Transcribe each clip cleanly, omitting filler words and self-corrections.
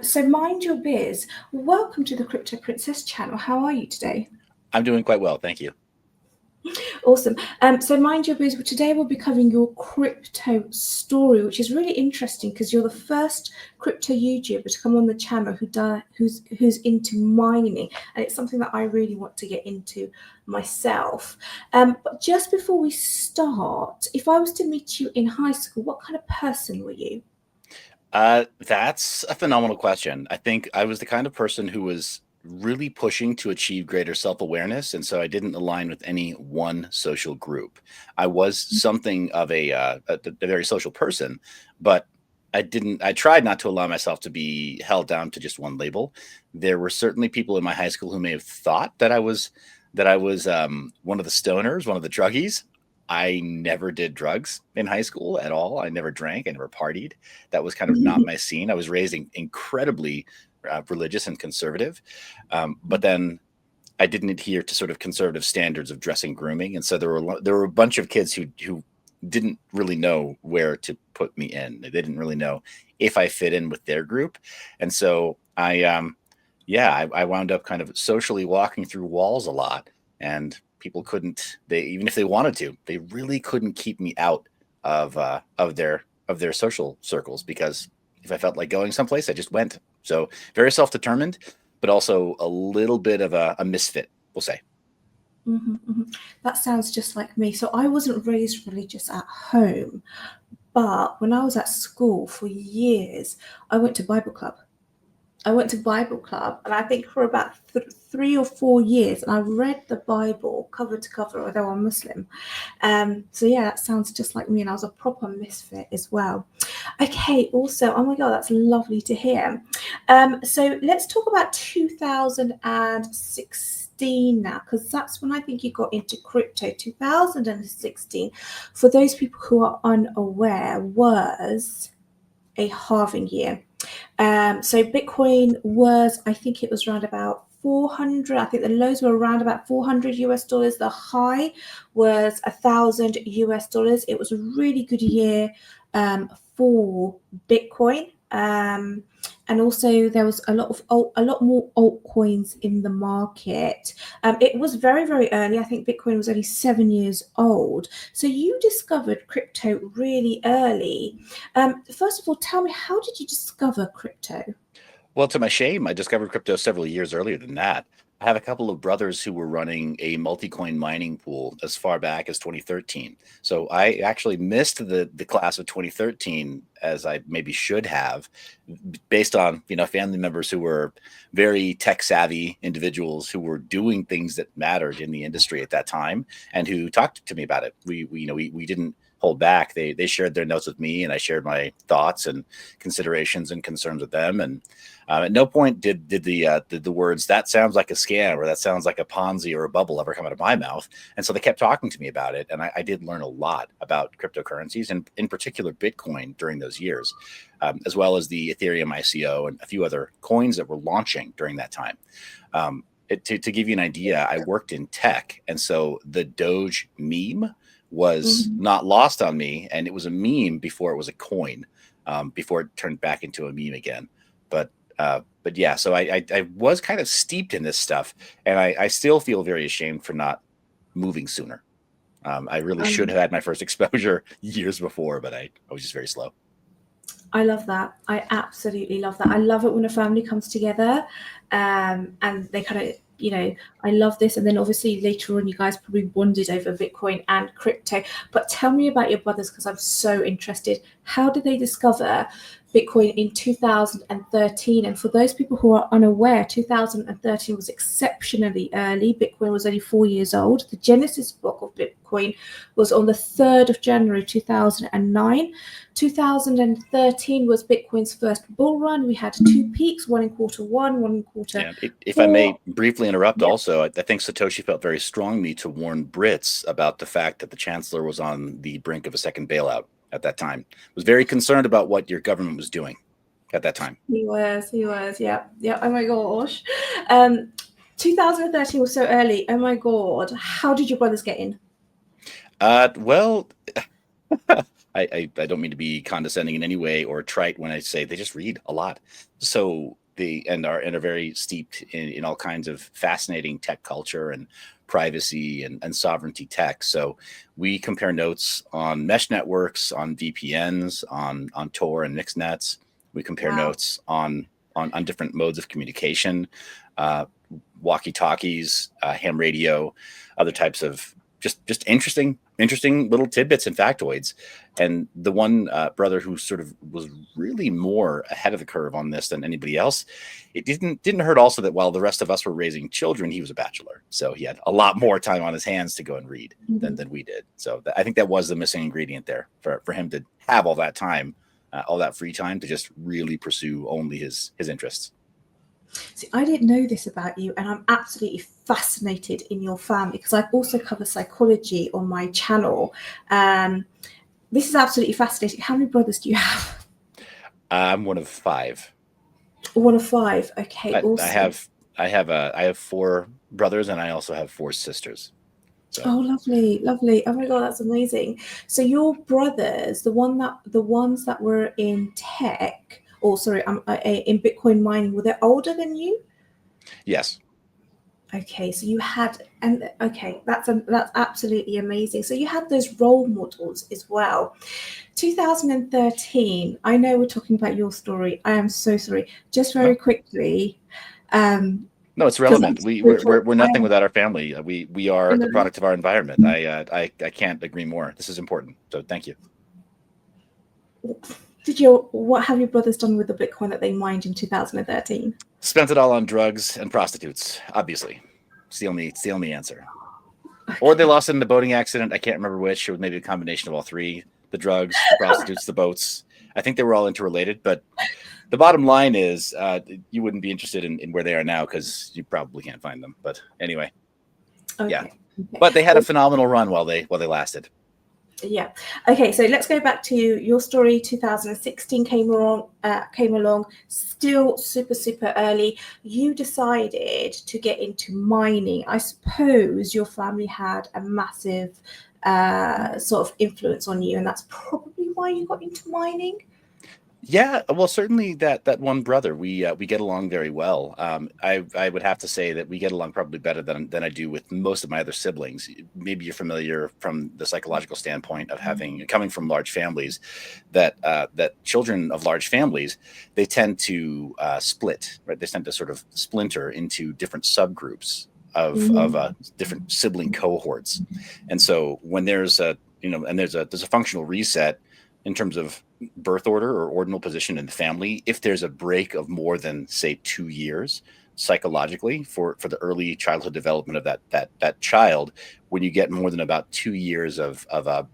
So Mind Your Biz, welcome to the Crypto Princess channel. How are you today? I'm doing quite well, thank you. Awesome. So Mind Your Biz, today we'll be covering your crypto story, which is really interesting because you're the first crypto YouTuber to come on the channel who's into mining, and it's something that I really want to get into myself. But just before we start, if I was to meet you in high school, what kind of person were you? That's a phenomenal question. I think I was the kind of person who was really pushing to achieve greater self-awareness, and so I didn't align with any one social group. I was something of a very social person, but I tried not to allow myself to be held down to just one label. There were certainly people in my high school who may have thought that I was one of the stoners, one of the druggies. I never did drugs in high school at all. I never drank. I never partied. That was kind of not my scene. I was raised incredibly religious and conservative, but then I didn't adhere to sort of conservative standards of dress and grooming, and so there were a bunch of kids who didn't really know where to put me in. They didn't really know if I fit in with their group, and so I wound up kind of socially walking through walls a lot, and people couldn't, they, even if they wanted to, they really couldn't keep me out of their social circles, because if I felt like going someplace, I just went. So very self-determined, but also a little bit of a misfit, we'll say. That sounds just like me. So I wasn't raised religious at home, but when I was at school for years, I went to Bible club. And I think for about 3 or 4 years, and I read the Bible cover to cover, although I'm Muslim. So yeah, that sounds just like me, and I was a proper misfit as well. Okay, also, oh my God, that's lovely to hear. So let's talk about 2016 now, because that's when I think you got into crypto. 2016, for those people who are unaware, was a halving year. So Bitcoin was, I think it was around about 400. I think the lows were around about $400. The high was $1,000. It was a really good year for Bitcoin. And also there was a lot more altcoins in the market. It was very, very early. I think Bitcoin was only 7 years old. So you discovered crypto really early. First of all, tell me, how did you discover crypto? Well, to my shame, I discovered crypto several years earlier than that. I have a couple of brothers who were running a multi-coin mining pool as far back as 2013. So I actually missed the class of 2013, as I maybe should have, based on, family members who were very tech savvy individuals who were doing things that mattered in the industry at that time, and who talked to me about it. We didn't hold back. They shared their notes with me, and I shared my thoughts and considerations and concerns with them. And at no point did the words "that sounds like a scam" or "that sounds like a Ponzi or a bubble" ever come out of my mouth. And so they kept talking to me about it, and I did learn a lot about cryptocurrencies, and in particular Bitcoin, during those years, as well as the Ethereum ICO and a few other coins that were launching during that time. To give you an idea, I worked in tech, and so the Doge meme was not lost on me, and it was a meme before it was a coin, before it turned back into a meme again. But yeah, so I was kind of steeped in this stuff, and I still feel very ashamed for not moving sooner. I really should have had my first exposure years before, but I was just very slow. I love that. I absolutely love that. I love it when a family comes together, and they kind of, I love this. And then obviously later on, you guys probably bonded over Bitcoin and crypto. But tell me about your brothers, because I'm so interested. How did they discover Bitcoin in 2013? And for those people who are unaware, 2013 was exceptionally early. Bitcoin was only 4 years old. The Genesis block of Bitcoin was on the 3rd of January 2009. 2013 was Bitcoin's first bull run. We had 2 peaks, one in Q1, one in Q4. Yeah, if I may briefly interrupt, also, I think Satoshi felt very strongly to warn Brits about the fact that the chancellor was on the brink of a second bailout at that time. Was very concerned about what your government was doing at that time. He was, yeah. Oh my gosh. 2013 was so early. Oh my God. How did your brothers get in? Well, I don't mean to be condescending in any way or trite when I say they just read a lot. So they are very steeped in all kinds of fascinating tech culture and privacy and sovereignty tech. So we compare notes on mesh networks, on VPNs, on Tor and mixed nets. We compare Wow. notes on different modes of communication, walkie-talkies, ham radio, other types of just interesting little tidbits and factoids. And the one brother who sort of was really more ahead of the curve on this than anybody else, it didn't hurt also that while the rest of us were raising children, he was a bachelor, so he had a lot more time on his hands to go and read than we did. So I think that was the missing ingredient there for him to have all that time, all that free time to just really pursue only his interests. See, I didn't know this about you, and I'm absolutely fascinated in your family because I've also covered psychology on my channel. This is absolutely fascinating. How many brothers do you have? I'm one of 5. One of 5. Okay, awesome. I have 4 brothers, and I also have 4 sisters. So. Oh, lovely, lovely. Oh my God, that's amazing. So your brothers, the ones that were in tech, or sorry, in Bitcoin mining, were they older than you? Yes. Okay, so you had, and okay, that's absolutely amazing. So you had those role models as well. 2013. I know we're talking about your story. I am so sorry. Just very quickly. No, it's relevant. We're nothing without our family. We are the product of our environment. I can't agree more. This is important. So thank you. What have your brothers done with the Bitcoin that they mined in 2013? Spent it all on drugs and prostitutes, obviously. It's the only answer. Okay. Or they lost it in a boating accident. I can't remember which. It was maybe a combination of all 3. The drugs, the prostitutes, the boats. I think they were all interrelated. But the bottom line is you wouldn't be interested in where they are now because you probably can't find them. But anyway, okay. Yeah. Okay. But they had a phenomenal run while they lasted. Yeah. Okay. So let's go back to your story. 2016 came along. Still super early. You decided to get into mining. I suppose your family had a massive sort of influence on you, and that's probably why you got into mining. Yeah, well, certainly that one brother, we get along very well. I would have to say that we get along probably better than I do with most of my other siblings. Maybe you're familiar from the psychological standpoint of coming from large families, that children of large families, they tend to split, right? They tend to sort of splinter into different subgroups of different sibling cohorts, and so when there's a functional reset in terms of birth order or ordinal position in the family, if there's a break of more than, say, 2 years psychologically for the early childhood development of that child, when you get more than about 2 years of a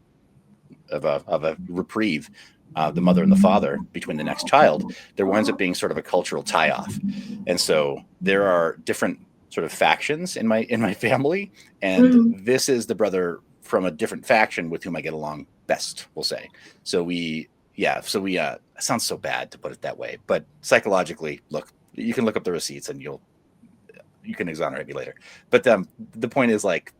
reprieve, the mother and the father between the next child, there winds up being sort of a cultural tie-off. And so there are different sort of factions in my family, and this is the brother from a different faction with whom I get along best, we'll say. So it sounds so bad to put it that way, but psychologically, look, you can look up the receipts and you can exonerate me later. But the point is, like,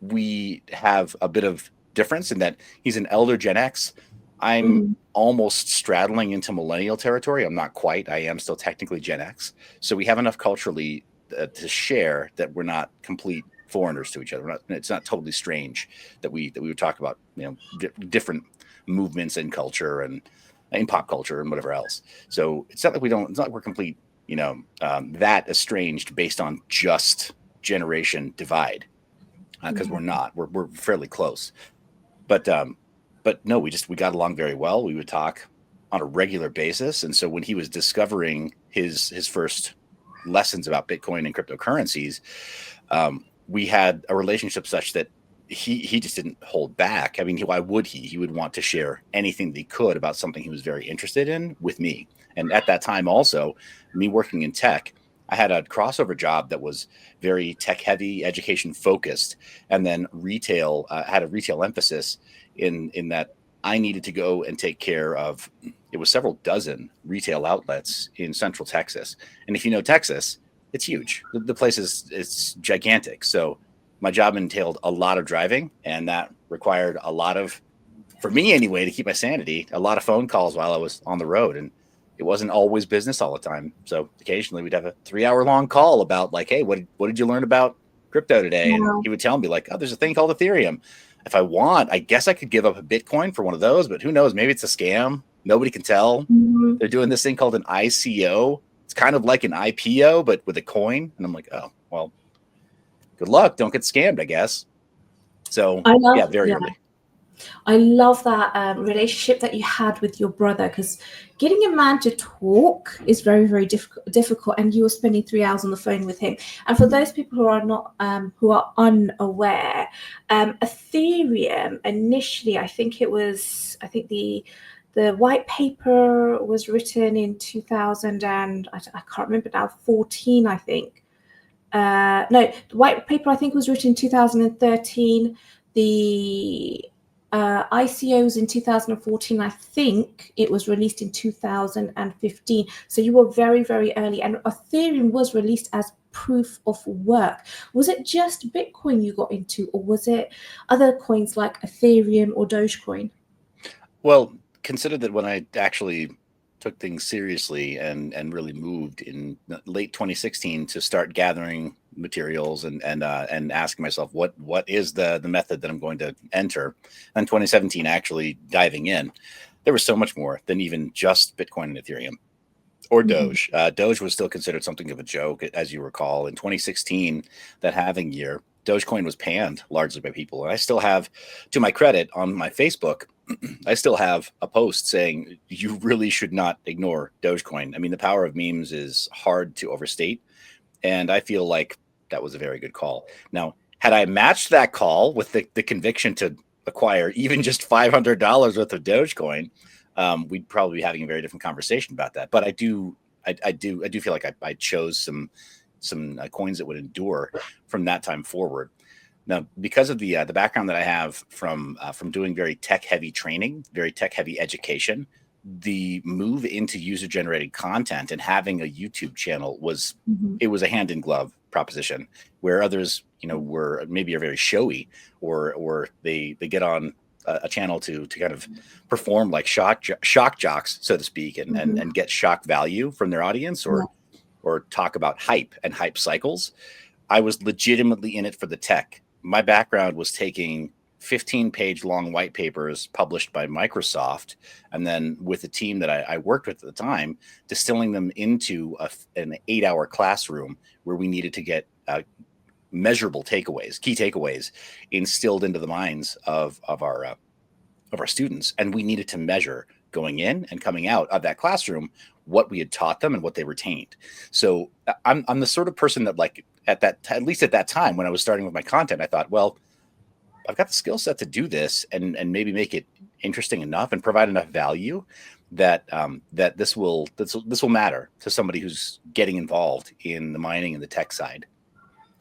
we have a bit of difference in that he's an elder Gen X. I'm almost straddling into millennial territory. I'm not quite. I am still technically Gen X. So we have enough culturally to share that we're not complete foreigners to each other. It's not totally strange that we would talk about different movements in culture and in pop culture and whatever else. So it's not like it's not like we're complete that estranged based on just generation divide, because we're not. We're fairly close, but no, we got along very well. We would talk on a regular basis, and so when he was discovering his first lessons about Bitcoin and cryptocurrencies, we had a relationship such that he just didn't hold back. I mean, why would he? He would want to share anything that he could about something he was very interested in with me. And at that time, also, me working in tech, I had a crossover job that was very tech heavy, education focused, and then retail had a retail emphasis in that I needed to go and take care of, it was several dozen retail outlets in Central Texas. And if you know Texas, it's huge. The place it's gigantic. So my job entailed a lot of driving, and that required a lot of for me anyway, to keep my sanity, a lot of phone calls while I was on the road, and it wasn't always business all the time. So occasionally we'd have a 3-hour long call about like, hey, what did you learn about crypto today? And he would tell me like, oh, there's a thing called Ethereum. If I want, I guess I could give up a Bitcoin for one of those, but who knows? Maybe it's a scam. Nobody can tell. Mhm. They're doing this thing called an ICO. It's kind of like an IPO, but with a coin. And I'm like, oh, well, good luck. Don't get scammed, I guess. So yeah, very early. I love that relationship that you had with your brother, because getting a man to talk is very, very difficult. And you were spending 3 hours on the phone with him. And for those people who are not, who are unaware, Ethereum initially, I think the white paper was written in 2000 and I can't remember now, 14, I think. No, the white paper I think was written in 2013. The ICOs in 2014. I think it was released in 2015. So you were very, very early. And Ethereum was released as proof of work. Was it just Bitcoin you got into, or was it other coins like Ethereum or Dogecoin? Well, consider that when I actually took things seriously and really moved in late 2016 to start gathering materials and asking myself what is the method that I'm going to enter, and 2017 actually diving in, there was so much more than even just Bitcoin and Ethereum or Doge. Doge was still considered something of a joke, as you recall. In 2016, that halving year, Dogecoin was panned largely by people. And I still have, to my credit, on my Facebook, I still have a post saying you really should not ignore Dogecoin. I mean, the power of memes is hard to overstate. And I feel like that was a very good call. Now, had I matched that call with the conviction to acquire even just $500 worth of Dogecoin, we'd probably be having a very different conversation about that. But I do feel like I chose some coins that would endure from that time forward. Now, because of the background that I have from doing very tech heavy training, very tech heavy education, the move into user generated content and having a YouTube channel was it was a hand in glove proposition, where others, were maybe are very showy, or they get on a channel to kind of perform like shock jocks, so to speak, and get shock value from their audience, or talk about hype and hype cycles. I was legitimately in it for the tech. My background was taking 15-page long white papers published by Microsoft, and then with the team that I worked with at the time, distilling them into an 8-hour classroom where we needed to get measurable takeaways, key takeaways, instilled into the minds of our students, and we needed to measure going in and coming out of that classroom what we had taught them and what they retained. So I'm the sort of person that, like, at least at that time when I was starting with my content, I thought, well, I've got the skill set to do this and maybe make it interesting enough and provide enough value that that this will matter to somebody who's getting involved in the mining and the tech side.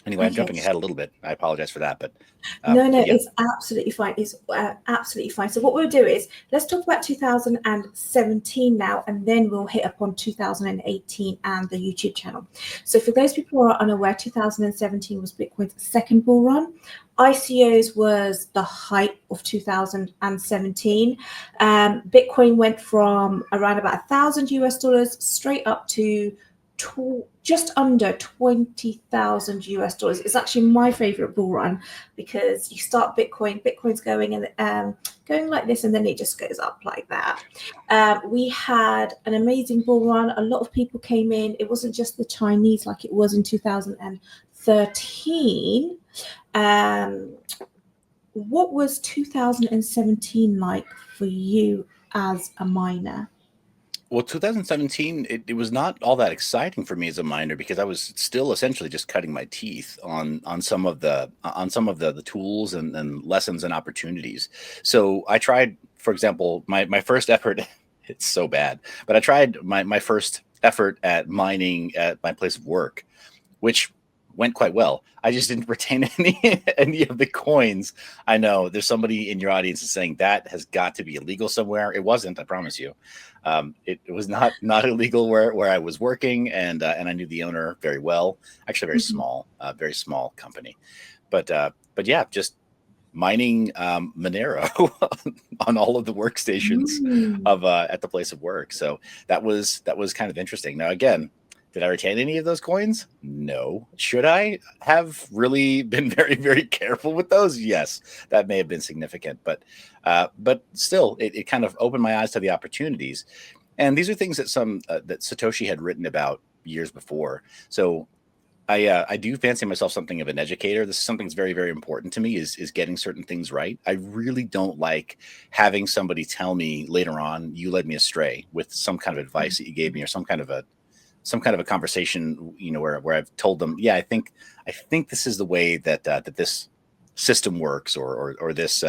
Anyway, I'm jumping ahead a little bit. I apologize for that, but no, yeah. it's absolutely fine. It's absolutely fine. So what we'll do is let's talk about 2017 now, and then we'll hit upon 2018 and the YouTube channel. So for those people who are unaware, 2017 was Bitcoin's second bull run. ICOs was the height of 2017. Bitcoin went from around about $1,000 straight up to just under $20,000. It's actually my favorite bull run, because you start Bitcoin's going and going like this, and then it just goes up like that. We had an amazing bull run. A lot of people came in. It wasn't just the Chinese like it was in 2013. What was 2017 like for you as a miner? Well, 2017, it was not all that exciting for me as a miner, because I was still essentially just cutting my teeth on some of the tools and lessons and opportunities. So I tried, for example, my first effort, it's so bad, but I tried my first effort at mining at my place of work, which went quite well. I just didn't retain any of the coins. I know there's somebody in your audience is saying that has got to be illegal somewhere. It wasn't, I promise you. It was not illegal where I was working, and I knew the owner very well. Actually, very small company. But yeah, just mining Monero on all of the workstations of at the place of work. So that was kind of interesting. Now, again, did I retain any of those coins? No. Should I have really been very, very careful with those? Yes, that may have been significant, but still, it kind of opened my eyes to the opportunities. And these are things that that Satoshi had written about years before. So I do fancy myself something of an educator. This is something that's very, very important to me is getting certain things right. I really don't like having somebody tell me later on, you led me astray with some kind of advice that you gave me or some kind of a conversation, where I've told them, yeah, I think this is the way that that this system works or this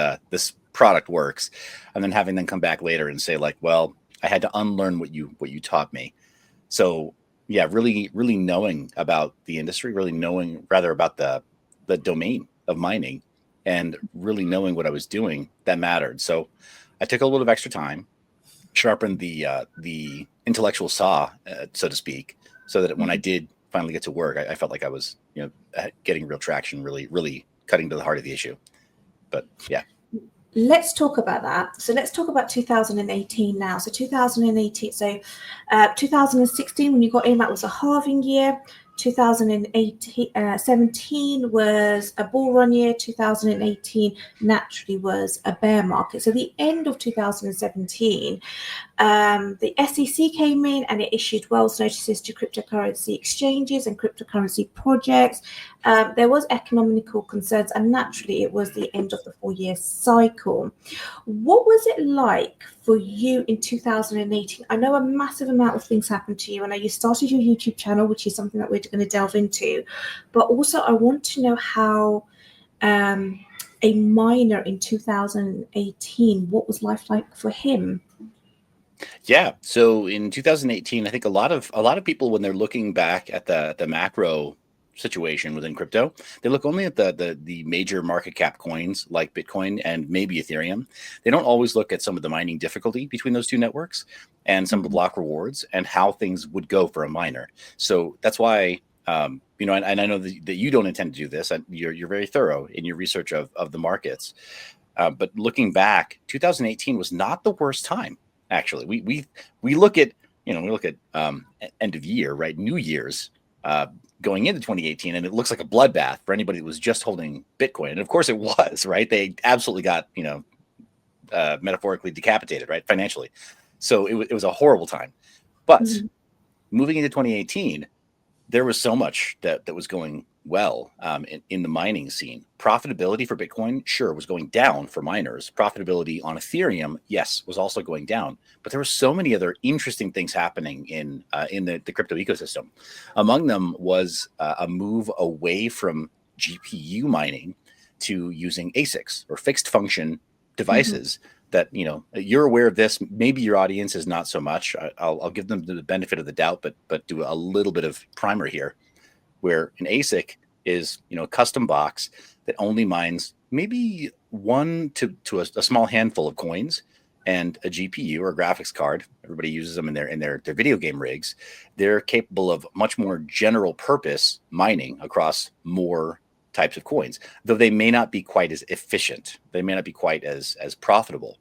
product works, and then having them come back later and say like, well, I had to unlearn what you taught me. So yeah, really, really knowing about the industry, really knowing rather about the domain of mining, and really knowing what I was doing, that mattered. So I took a little bit of extra time, sharpened the intellectual saw, so to speak, so that when I did finally get to work, I felt like I was getting real traction, really, really cutting to the heart of the issue. But yeah. Let's talk about that. So let's talk about 2018 now. So 2018, 2016 when you got in, that was a halving year. 2017 was a bull run year. 2018 naturally was a bear market. So the end of 2017, the SEC came in and it issued Wells notices to cryptocurrency exchanges and cryptocurrency projects. There was economical concerns, and naturally it was the end of the 4-year cycle. What was it like for you in 2018? I know a massive amount of things happened to you. I know you started your YouTube channel, which is something that we're going to delve into, but also I want to know how a miner in 2018, what was life like for him? Yeah. So in 2018, I think a lot of people, when they're looking back at the macro situation within crypto, they look only at the major market cap coins like Bitcoin and maybe Ethereum. They don't always look at some of the mining difficulty between those two networks and some of the block rewards and how things would go for a miner. So that's why, and I know that you don't intend to do this. You're very thorough in your research of the markets. But looking back, 2018 was not the worst time. Actually, we look at end of year, right? New Year's going into 2018, and it looks like a bloodbath for anybody that was just holding Bitcoin. And of course, it was, right? They absolutely got metaphorically decapitated, right, financially. So it was a horrible time. But moving into 2018, there was so much that was going well in the mining scene. Profitability for Bitcoin, sure, was going down for miners. Profitability on Ethereum, yes, was also going down. But there were so many other interesting things happening in the crypto ecosystem. Among them was a move away from GPU mining to using ASICs or fixed function devices. That you're aware of this. Maybe your audience is not so much. I'll give them the benefit of the doubt, but do a little bit of primer here, where an ASIC is a custom box that only mines maybe one to a small handful of coins, and a GPU or a graphics card. Everybody uses them in their video game rigs. They're capable of much more general purpose mining across more types of coins, though they may not be quite as efficient. They may not be quite as profitable.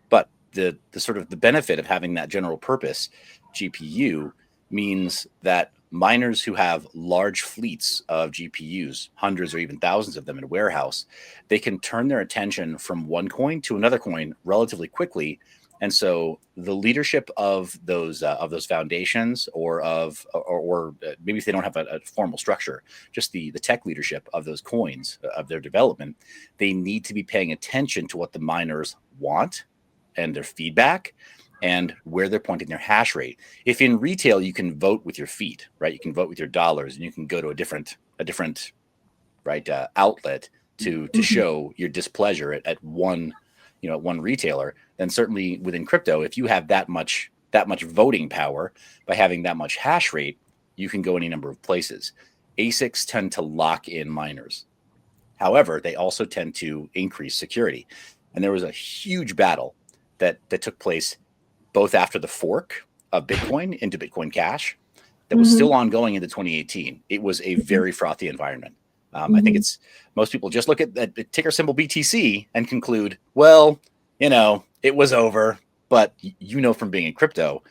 But the sort of the benefit of having that general purpose GPU means that miners who have large fleets of GPUs, hundreds or even thousands of them in a warehouse, they can turn their attention from one coin to another coin relatively quickly. And so the leadership of those foundations, or maybe if they don't have a formal structure, just the tech leadership of those coins, of their development, they need to be paying attention to what the miners want and their feedback and where they're pointing their hash rate. If in retail you can vote with your feet, right? You can vote with your dollars, and you can go to a different right outlet to show your displeasure at one one retailer. Then certainly within crypto, if you have that much voting power by having that much hash rate, you can go any number of places. ASICs tend to lock in miners. However, they also tend to increase security. And there was a huge battle that took place both after the fork of Bitcoin into Bitcoin Cash that was still ongoing into 2018. It was a very frothy environment. I think it's most people just look at the ticker symbol BTC and conclude, well, it was over. But from being in crypto,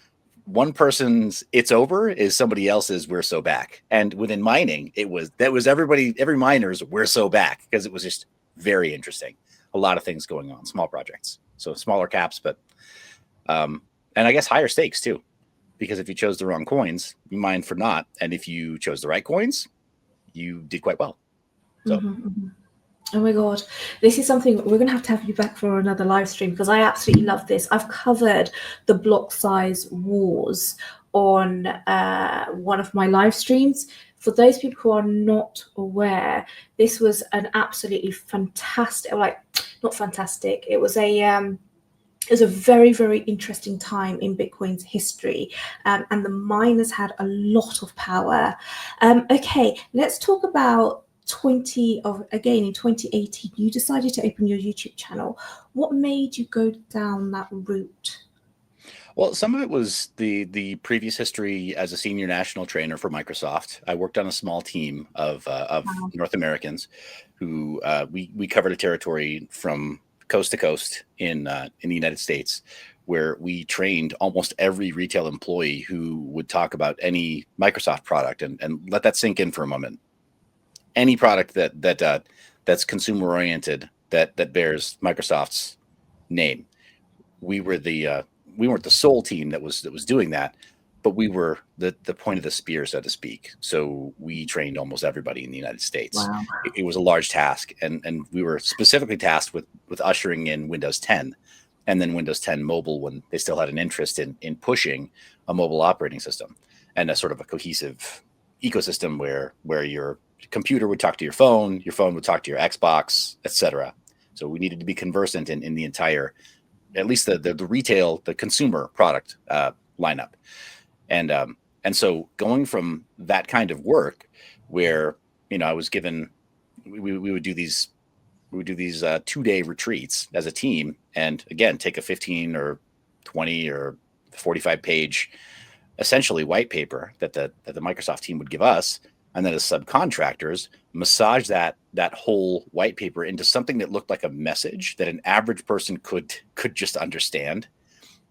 one person's "it's over" is somebody else's "we're so back." And within mining, that was everybody, every miner's "we're so back," because it was just very interesting. A lot of things going on, small projects, so smaller caps, but and I guess higher stakes too, because if you chose the wrong coins, you mined for naught, and if you chose the right coins, you did quite well. So. Oh my God, this is something we're going to have you back for another live stream, because I absolutely love this. I've covered the block size wars on one of my live streams. For those people who are not aware, this was an absolutely fantastic, not fantastic, it was a very, very interesting time in Bitcoin's history, and the miners had a lot of power. Okay, let's talk about in 2018, you decided to open your YouTube channel. What made you go down that route? Well, some of it was the previous history as a senior national trainer for Microsoft. I worked on a small team of North Americans who we covered a territory from coast to coast in the United States, where we trained almost every retail employee who would talk about any Microsoft product, and let that sink in for a moment. Any product that's consumer oriented that bears Microsoft's name. We weren't the sole team that was doing that, but we were the point of the spear, so to speak. So we trained almost everybody in the United States. Wow. It was a large task, and we were specifically tasked with ushering in Windows 10, and then Windows 10 mobile, when they still had an interest in pushing a mobile operating system and a sort of a cohesive ecosystem where your computer would talk to your phone would talk to your Xbox, etc. So we needed to be conversant in the entire, at least the retail, the consumer product lineup. And so going from that kind of work, where I was given, we would do these 2-day retreats as a team, and again take a 15 or 20 or 45 page essentially white paper that the Microsoft team would give us, and then as subcontractors massage that whole white paper into something that looked like a message that an average person could just understand.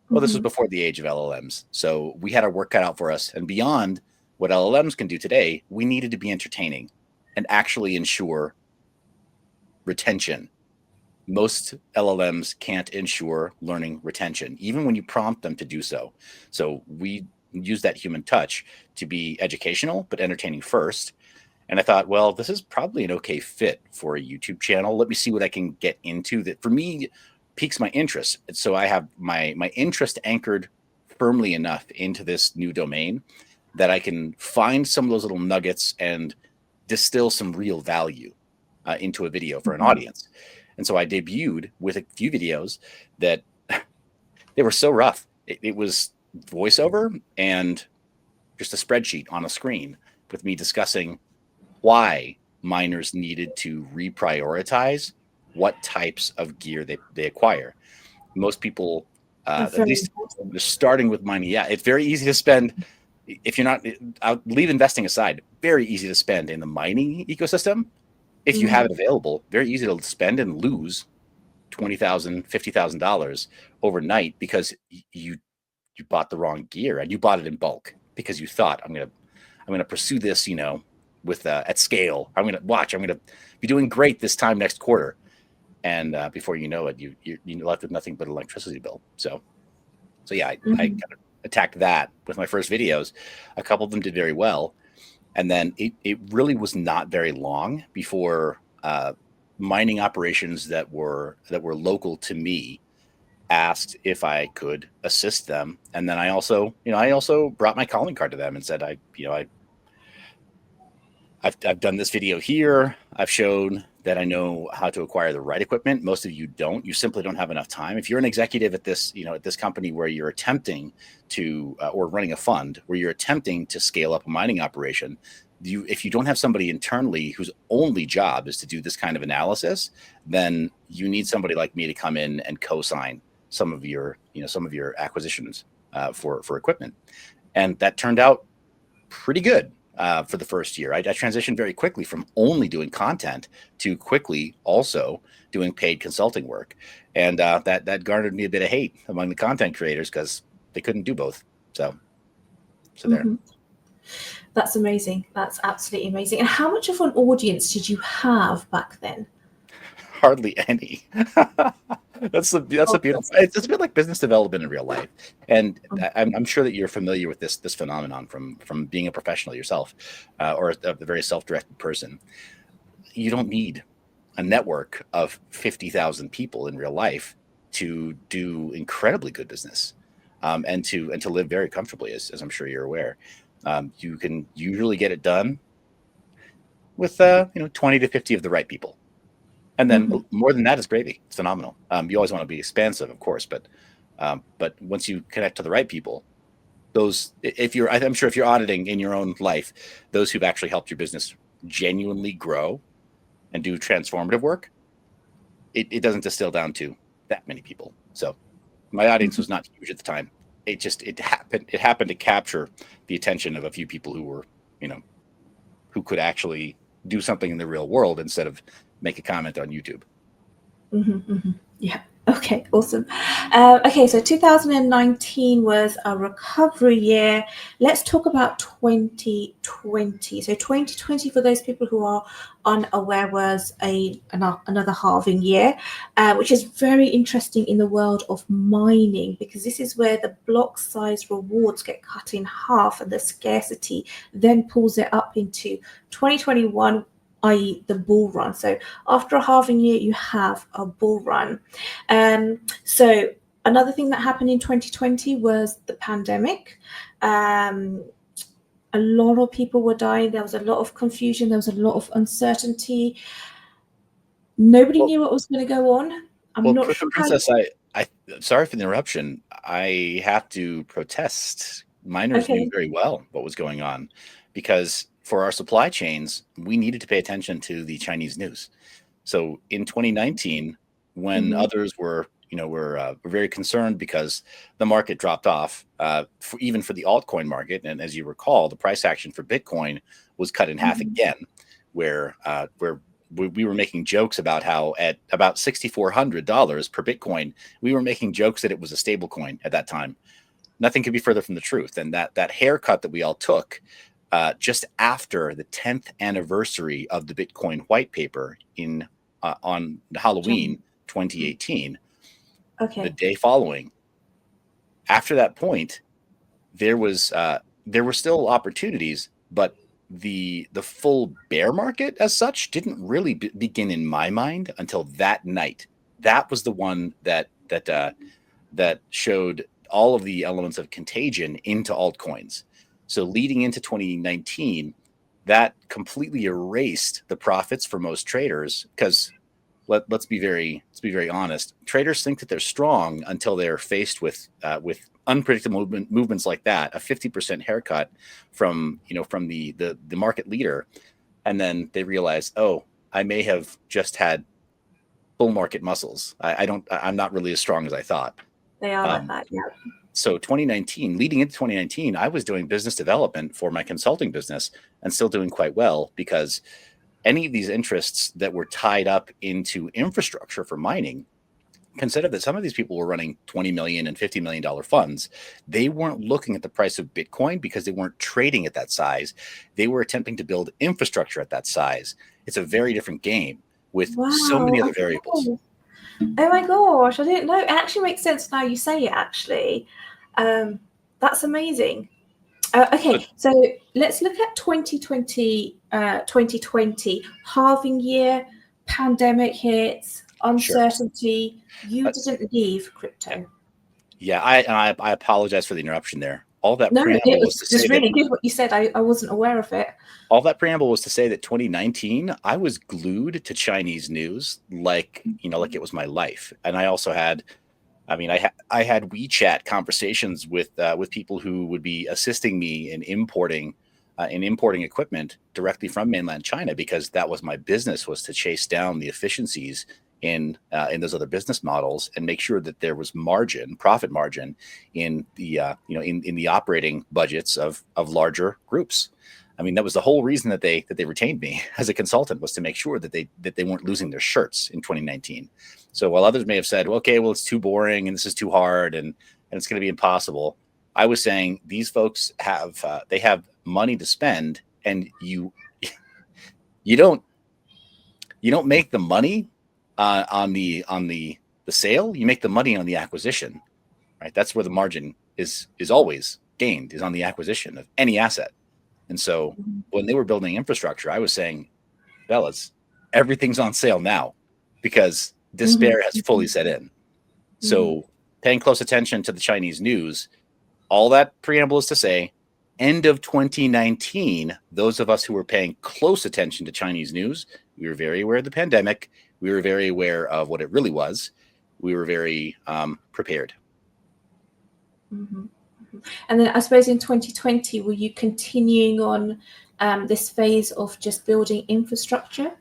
Well, this was before the age of LLMs, so we had our work cut out for us, and beyond what LLMs can do today, we needed to be entertaining and actually ensure retention. Most LLMs can't ensure learning retention, even when you prompt them to do so. So we use that human touch to be educational but entertaining first. And I thought, well, this is probably an okay fit for a YouTube channel. Let me see what I can get into that for me piques my interest. And so I have my interest anchored firmly enough into this new domain that I can find some of those little nuggets and distill some real value into a video for an audience. And so I debuted with a few videos that they were so rough. It was voiceover and just a spreadsheet on a screen with me discussing why miners needed to reprioritize what types of gear they acquire. Most people, at least they're starting with mining. Yeah, it's very easy to spend. If you're not, I'll leave investing aside, very easy to spend in the mining ecosystem. If you have it available, very easy to spend and lose $20,000, $50,000 overnight because you bought the wrong gear, and you bought it in bulk because you thought, I'm gonna pursue this, with at scale. I'm gonna be doing great this time next quarter, and before you know it, you're left with nothing but an electricity bill. So yeah, I kind of attacked that with my first videos. A couple of them did very well, and then it really was not very long before mining operations that were local to me asked if I could assist them. And then I also brought my calling card to them and said, I've done this video here. I've shown that I know how to acquire the right equipment. Most of you don't. You simply don't have enough time. If you're an executive at this, at this company where you're attempting to, or running a fund where you're attempting to scale up a mining operation, if you don't have somebody internally whose only job is to do this kind of analysis, then you need somebody like me to come in and co-sign some of your acquisitions for equipment. And that turned out pretty good. for the first year. I transitioned very quickly from only doing content to quickly also doing paid consulting work. And that garnered me a bit of hate among the content creators because they couldn't do both. So there. Mm-hmm. That's amazing. That's absolutely amazing. And how much of an audience did you have back then? Hardly any. That's a beautiful. It's a bit like business development in real life, and I'm sure that you're familiar with this phenomenon from being a professional yourself, or a very self-directed person. You don't need a network of 50,000 people in real life to do incredibly good business, and to live very comfortably, as I'm sure you're aware. You can usually get it done with 20 to 50 of the right people. And then more than that is gravy. It's phenomenal. You always want to be expansive, of course, but once you connect to the right people, those, I'm sure if you're auditing in your own life, those who've actually helped your business genuinely grow and do transformative work, it doesn't distill down to that many people. So my audience was not huge at the time. It happened to capture the attention of a few people who were, who could actually do something in the real world instead of make a comment on YouTube. Yeah. Okay. Awesome. Okay. So 2019 was a recovery year. Let's talk about 2020. So 2020, for those people who are unaware, was another halving year, which is very interesting in the world of mining, because this is where the block size rewards get cut in half and the scarcity then pulls it up into 2021, i.e. the bull run. So after a halving year, you have a bull run. So another thing that happened in 2020 was the pandemic. A lot of people were dying. There was a lot of confusion. There was a lot of uncertainty. Nobody knew what was going to go on. I'm not sure. Princess, I sorry for the interruption. I have to protest. Miners knew very well what was going on, because for our supply chains, we needed to pay attention to the Chinese news. So in 2019, when others were very concerned because the market dropped off, even for the altcoin market, and as you recall, the price action for Bitcoin was cut in half again, where we were making jokes about how at about $6,400 per Bitcoin, we were making jokes that it was a stable coin at that time. Nothing could be further from the truth. And that haircut that we all took just after the 10th anniversary of the Bitcoin white paper on Halloween 2018, the day following, after that point, there were still opportunities, but the full bear market as such didn't really begin in my mind until that night. That was the one that showed all of the elements of contagion into altcoins. So leading into 2019, that completely erased the profits for most traders, because let's be very honest. Traders think that they're strong until they're faced with unpredictable movements like that, a 50% haircut from the market leader, and then they realize, oh, I may have just had bull market muscles. I'm not really as strong as I thought. They are like that, yeah. So 2019, leading into 2019, I was doing business development for my consulting business and still doing quite well, because any of these interests that were tied up into infrastructure for mining, consider that some of these people were running $20 million and $50 million funds. They weren't looking at the price of Bitcoin because they weren't trading at that size. They were attempting to build infrastructure at that size. It's a very different game with so many other variables. Oh my gosh, I didn't know. It actually makes sense now you say it, actually. That's amazing. Okay, so let's look at 2020, halving year, pandemic hits, uncertainty. Sure. You didn't leave crypto. Yeah, I apologize for the interruption there. All that preamble was to say just really good what you said. I wasn't aware of it. All that preamble was to say that 2019, I was glued to Chinese news like it was my life. And I also had, I had WeChat conversations with people who would be assisting me in importing equipment directly from mainland China, because that was my business, was to chase down the efficiencies in those other business models and make sure that there was profit margin in the in the operating budgets of larger groups. I mean, that was the whole reason that they retained me as a consultant, was to make sure that they weren't losing their shirts in 2019. So while others may have said, well, okay, well, it's too boring and this is too hard and it's going to be impossible, I was saying these folks have they have money to spend, and you don't make the money on the sale. You make the money on the acquisition, right? That's where the margin is always gained, is on the acquisition of any asset. And so when they were building infrastructure, I was saying, fellas, everything's on sale now because despair has fully set in. So paying close attention to the Chinese news, all that preamble is to say, end of 2019, those of us who were paying close attention to Chinese news, we were very aware of the pandemic. We were very aware of what it really was. We were very prepared. And then I suppose in 2020, were you continuing on this phase of just building infrastructure?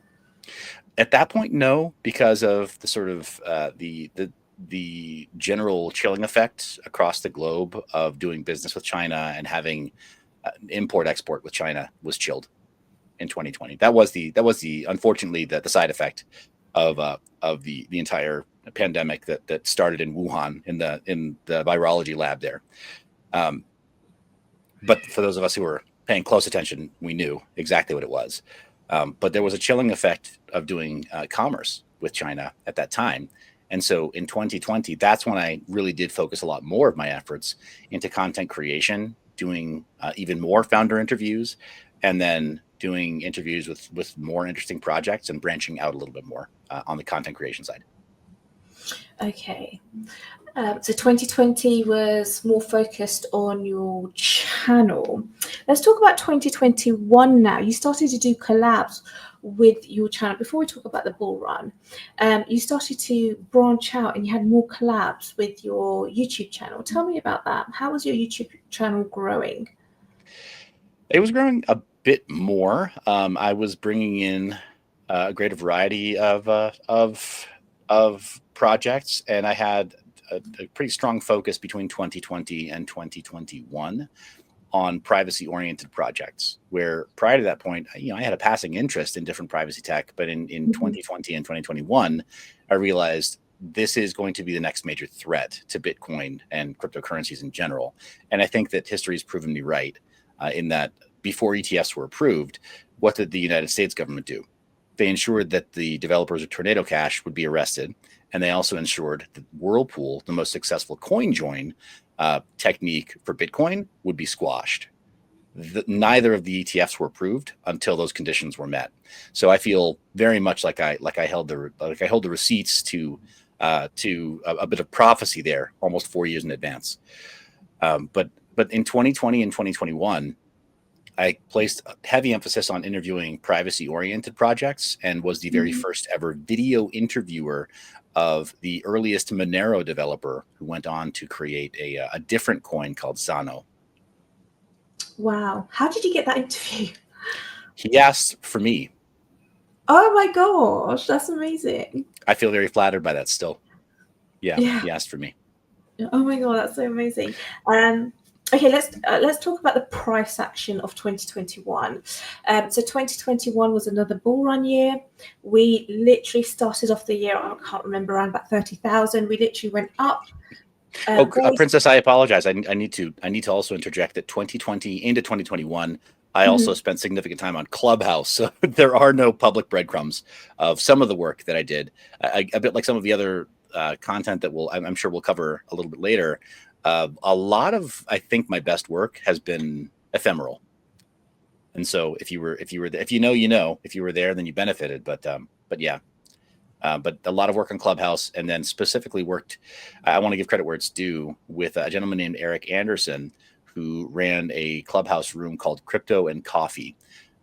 At that point, no, because of the sort of the general chilling effect across the globe of doing business with China and having import-export with China was chilled in 2020. That was the unfortunately the side effect of the entire pandemic that started in Wuhan in the virology lab there. But for those of us who were paying close attention, we knew exactly what it was. But there was a chilling effect of doing commerce with China at that time. And so in 2020, that's when I really did focus a lot more of my efforts into content creation, doing even more founder interviews, and then doing interviews with more interesting projects and branching out a little bit more on the content creation side. Okay. So 2020 was more focused on your channel. Let's talk about 2021 now. You started to do collabs with your channel. Before we talk about the bull run, you started to branch out and you had more collabs with your YouTube channel. Tell me about that. How was your YouTube channel growing? It was growing a bit more. I was bringing in a greater variety of projects, and I had a pretty strong focus between 2020 and 2021 on privacy-oriented projects, where prior to that point, I had a passing interest in different privacy tech, but in 2020 and 2021, I realized this is going to be the next major threat to Bitcoin and cryptocurrencies in general. And I think that history has proven me right in that before ETFs were approved, what did the United States government do? They ensured that the developers of Tornado Cash would be arrested. And they also ensured that Whirlpool, the most successful coin join technique for Bitcoin, would be squashed. Neither of the ETFs were approved until those conditions were met. So I feel very much like I held the receipts to a bit of prophecy there, almost 4 years in advance. But in 2020 and 2021, I placed a heavy emphasis on interviewing privacy-oriented projects and was the very first ever video interviewer of the earliest Monero developer who went on to create a different coin called Zano. Wow. How did you get that interview? He asked for me. Oh my gosh, that's amazing. I feel very flattered by that still. Yeah. He asked for me. Oh my God, that's so amazing. Okay, let's talk about the price action of 2021. So 2021 was another bull run year. We literally started off the year, I can't remember, around about 30,000. We literally went up. Princess, I apologize. I need to also interject that 2020 into 2021, I also spent significant time on Clubhouse. So there are no public breadcrumbs of some of the work that I did. A bit like some of the other content that I'm sure we'll cover a little bit later. A lot of, I think, my best work has been ephemeral. And so if you were there, if you were there, then you benefited. But yeah. But a lot of work on Clubhouse, and then specifically worked, I want to give credit where it's due, with a gentleman named Eric Anderson, who ran a Clubhouse room called Crypto and Coffee.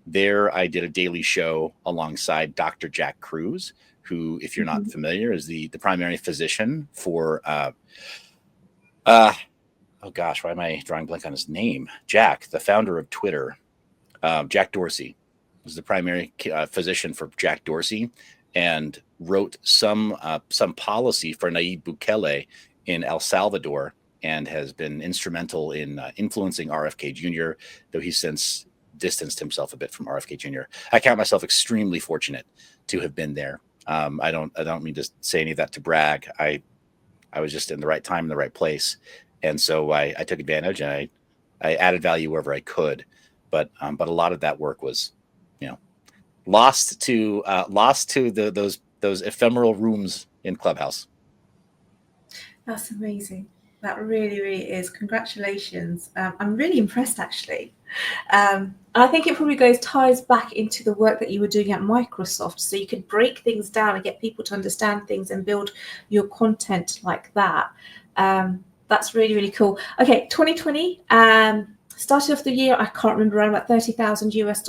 There I did a daily show alongside Dr. Jack Cruz, who, if you're not familiar, is the primary physician for, oh gosh, why am I drawing blank on his name? Jack, the founder of Twitter. Jack Dorsey was the primary physician for Jack Dorsey, and wrote some policy for Nayib Bukele in El Salvador, and has been instrumental in influencing RFK Jr., though he's since distanced himself a bit from RFK Jr. I count myself extremely fortunate to have been there. I don't mean to say any of that to brag. I was just in the right time in the right place, and so I took advantage, and I added value wherever I could. But a lot of that work was, lost to those ephemeral rooms in Clubhouse. That's amazing. That really, really is. Congratulations. I'm really impressed, actually. I think it probably ties back into the work that you were doing at Microsoft. So you could break things down and get people to understand things and build your content like that. That's really, really cool. Okay, 2020. Started off the year, I can't remember, around about $30,000 US.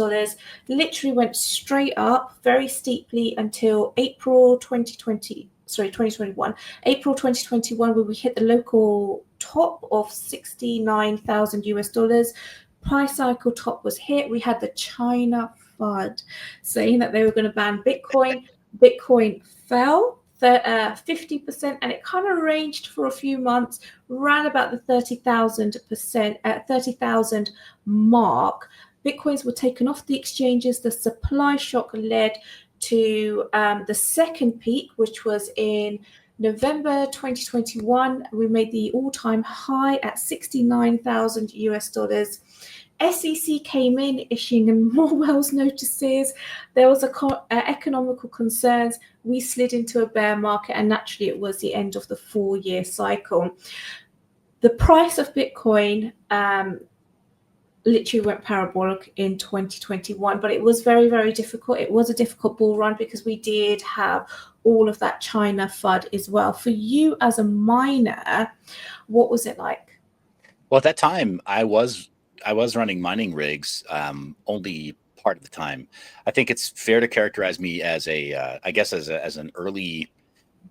Literally went straight up very steeply until April 2021, April 2021, where we hit the local top of $69,000 US. Price cycle top was hit. We had the China FUD saying that they were going to ban Bitcoin. Bitcoin fell 50%, and it kind of ranged for a few months, ran about the 30,000 mark. Bitcoins were taken off the exchanges. The supply shock led to the second peak, which was in November 2021. We made the all-time high at $69,000 US. SEC came in, issuing more Wells notices. There was economical concerns. We slid into a bear market, and naturally it was the end of the 4-year cycle. The price of Bitcoin literally went parabolic in 2021, but it was very, very difficult. It was a difficult bull run because we did have all of that China FUD as well. For you as a miner, what was it like? Well, at that time, I was running mining rigs only part of the time. I think it's fair to characterize me as as an early.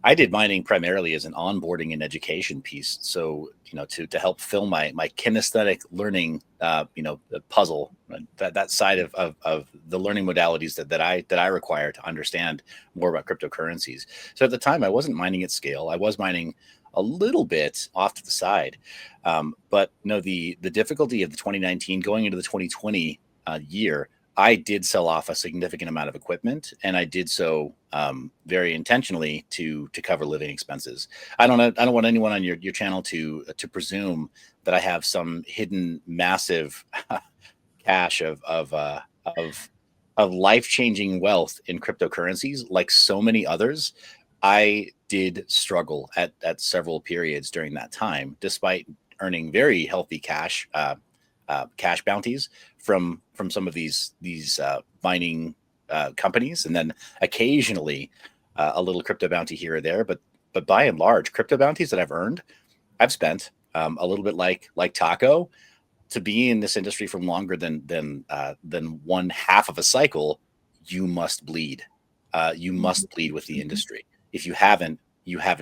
I did mining primarily as an onboarding and education piece. So, to help fill my kinesthetic learning, the puzzle, that side of the learning modalities that I require to understand more about cryptocurrencies. So at the time, I wasn't mining at scale. I was mining a little bit off to the side. But no, the difficulty of the 2019 going into the 2020 year, I did sell off a significant amount of equipment, and I did so very intentionally to cover living expenses. I don't want anyone on your channel to presume that I have some hidden massive cache of life-changing wealth in cryptocurrencies. Like so many others, I did struggle at several periods during that time, despite earning very healthy cash bounties from some of these mining companies, and then occasionally a little crypto bounty here or there. But by and large, crypto bounties that I've earned, I've spent a little bit like Taco. To be in this industry for longer than one half of a cycle, you must bleed. You must bleed with the industry. If you haven't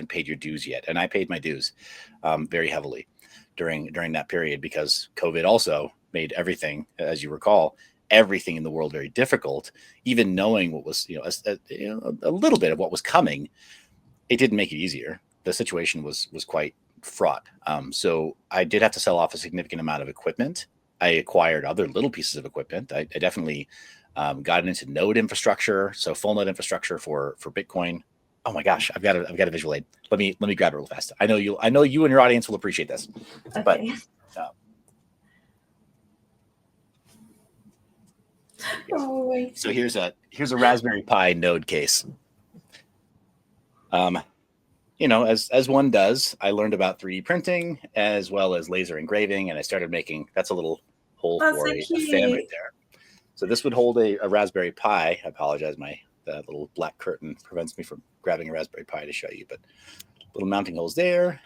paid your dues yet. And I paid my dues very heavily during that period, because COVID also made everything, as you recall, everything in the world very difficult. Even knowing what was, a little bit of what was coming, it didn't make it easier. The situation was quite fraught. So I did have to sell off a significant amount of equipment. I acquired other little pieces of equipment. I definitely got into node infrastructure, so full node infrastructure for Bitcoin. Oh my gosh, I've got a visual aid. Let me grab it real fast. I know you and your audience will appreciate this. Okay. But so here's a Raspberry Pi node case. As one does, I learned about 3D printing as well as laser engraving, and I started making. That's a little hole for a fan right there. So this would hold a Raspberry Pi. I apologize, that little black curtain prevents me from grabbing a Raspberry Pi to show you, but little mounting holes there.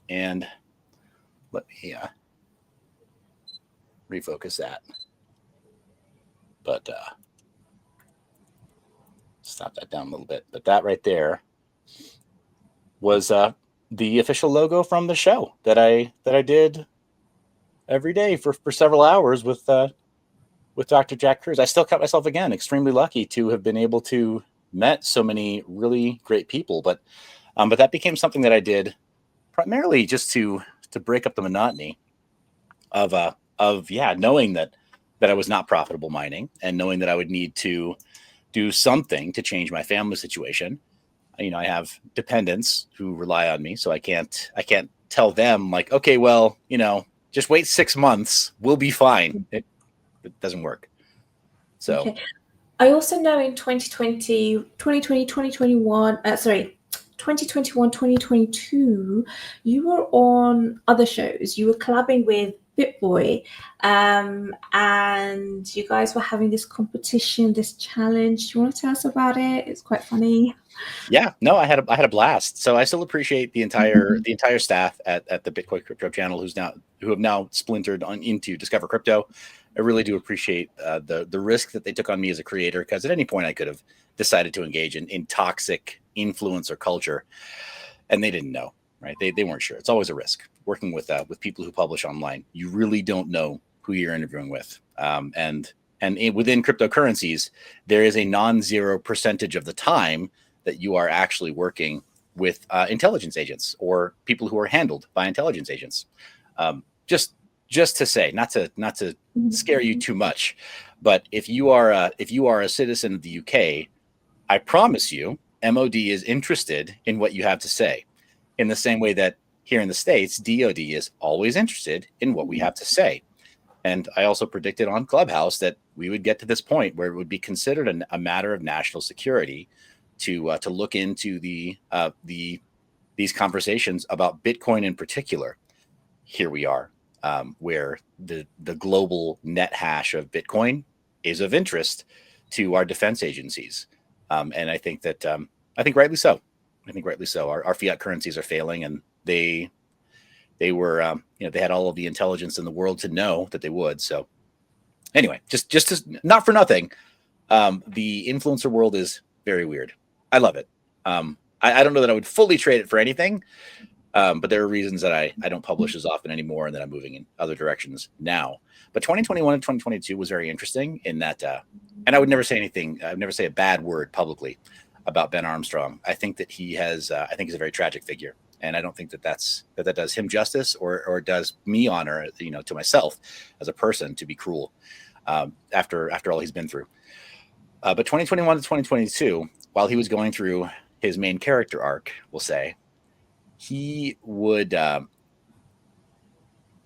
And let me refocus that. But stop that down a little bit. But that right there was the official logo from the show that I did every day for several hours with Dr. Jack Cruz. I still cut myself again extremely lucky to have been able to met so many really great people, but that became something that I did primarily just to break up the monotony of knowing that that I was not profitable mining, and knowing that I would need to do something to change my family situation. I have dependents who rely on me, so I can't tell them like, okay, well, just wait 6 months, we'll be fine. It doesn't work. So okay. I also know in 2020, 2021, 2021, 2022, you were on other shows. You were collabing with BitBoy, and you guys were having this competition, this challenge. Do you want to tell us about it? It's quite funny. yeah, no, I had a blast. So I still appreciate the entire staff at the BitBoy Crypto channel who have now splintered into Discover Crypto. I really do appreciate the risk that they took on me as a creator, because at any point I could have decided to engage in toxic influencer culture, and they didn't know, right? They weren't sure. It's always a risk working with people who publish online. You really don't know who you're interviewing with, and within cryptocurrencies, there is a non-zero percentage of the time that you are actually working with intelligence agents or people who are handled by intelligence agents. Just to say, not to scare you too much, but if you are a citizen of the UK, I promise you, MOD is interested in what you have to say, in the same way that here in the States, DOD is always interested in what we have to say. And I also predicted on Clubhouse that we would get to this point where it would be considered a matter of national security to look into these conversations about Bitcoin in particular. Here we are, where the global net hash of Bitcoin is of interest to our defense agencies, and I think rightly so. I think rightly so. Our fiat currencies are failing, and they were they had all of the intelligence in the world to know that they would. So anyway, just not for nothing, the influencer world is very weird. I love it. I don't know that I would fully trade it for anything, but there are reasons that I don't publish as often anymore, and that I'm moving in other directions now. But 2021 and 2022 was very interesting in that, and I would never say anything. I would never say a bad word publicly about Ben Armstrong. I think that I think he's a very tragic figure, and I don't think that does him justice or does me honor, to myself as a person, to be cruel after all he's been through. But 2021 to 2022, while he was going through his main character arc, we'll say, he would, I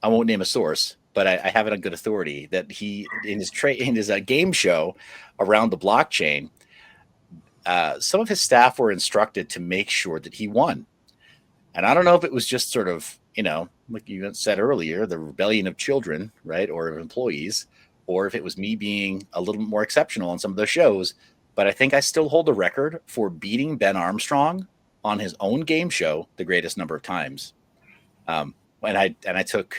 won't name a source, but I have it on good authority that he, in his game show around the blockchain, some of his staff were instructed to make sure that he won. And I don't know if it was just sort of, like you said earlier, the rebellion of children, right, or of employees, or if it was me being a little more exceptional on some of those shows. But I think I still hold the record for beating Ben Armstrong on his own game show the greatest number of times. And I took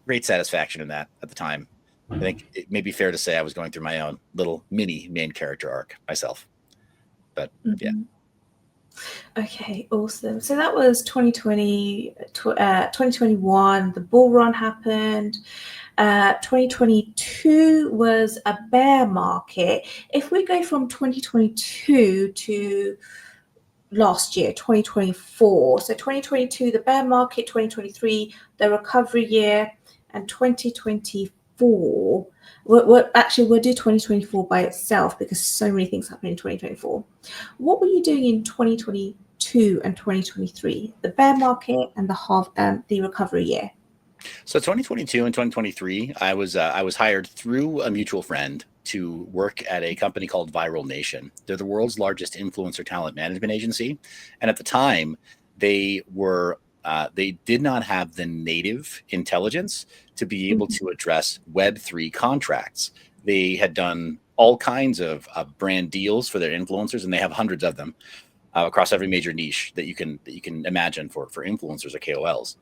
great satisfaction in that at the time. I think it may be fair to say I was going through my own little mini main character arc myself. But yeah. Okay, awesome. So that was 2020, 2021, the bull run happened. 2022 was a bear market. If we go from 2022 to last year, 2024, so 2022, the bear market, 2023, the recovery year, and 2024, we'll do 2024 by itself because so many things happened in 2024. What were you doing in 2022 and 2023, the bear market and the recovery year? So 2022 and 2023, I was hired through a mutual friend to work at a company called Viral Nation. They're the world's largest influencer talent management agency, and at the time, they did not have the native intelligence to be able to address Web3 contracts. They had done all kinds of brand deals for their influencers, and they have hundreds of them across every major niche that you can imagine for influencers or KOLs.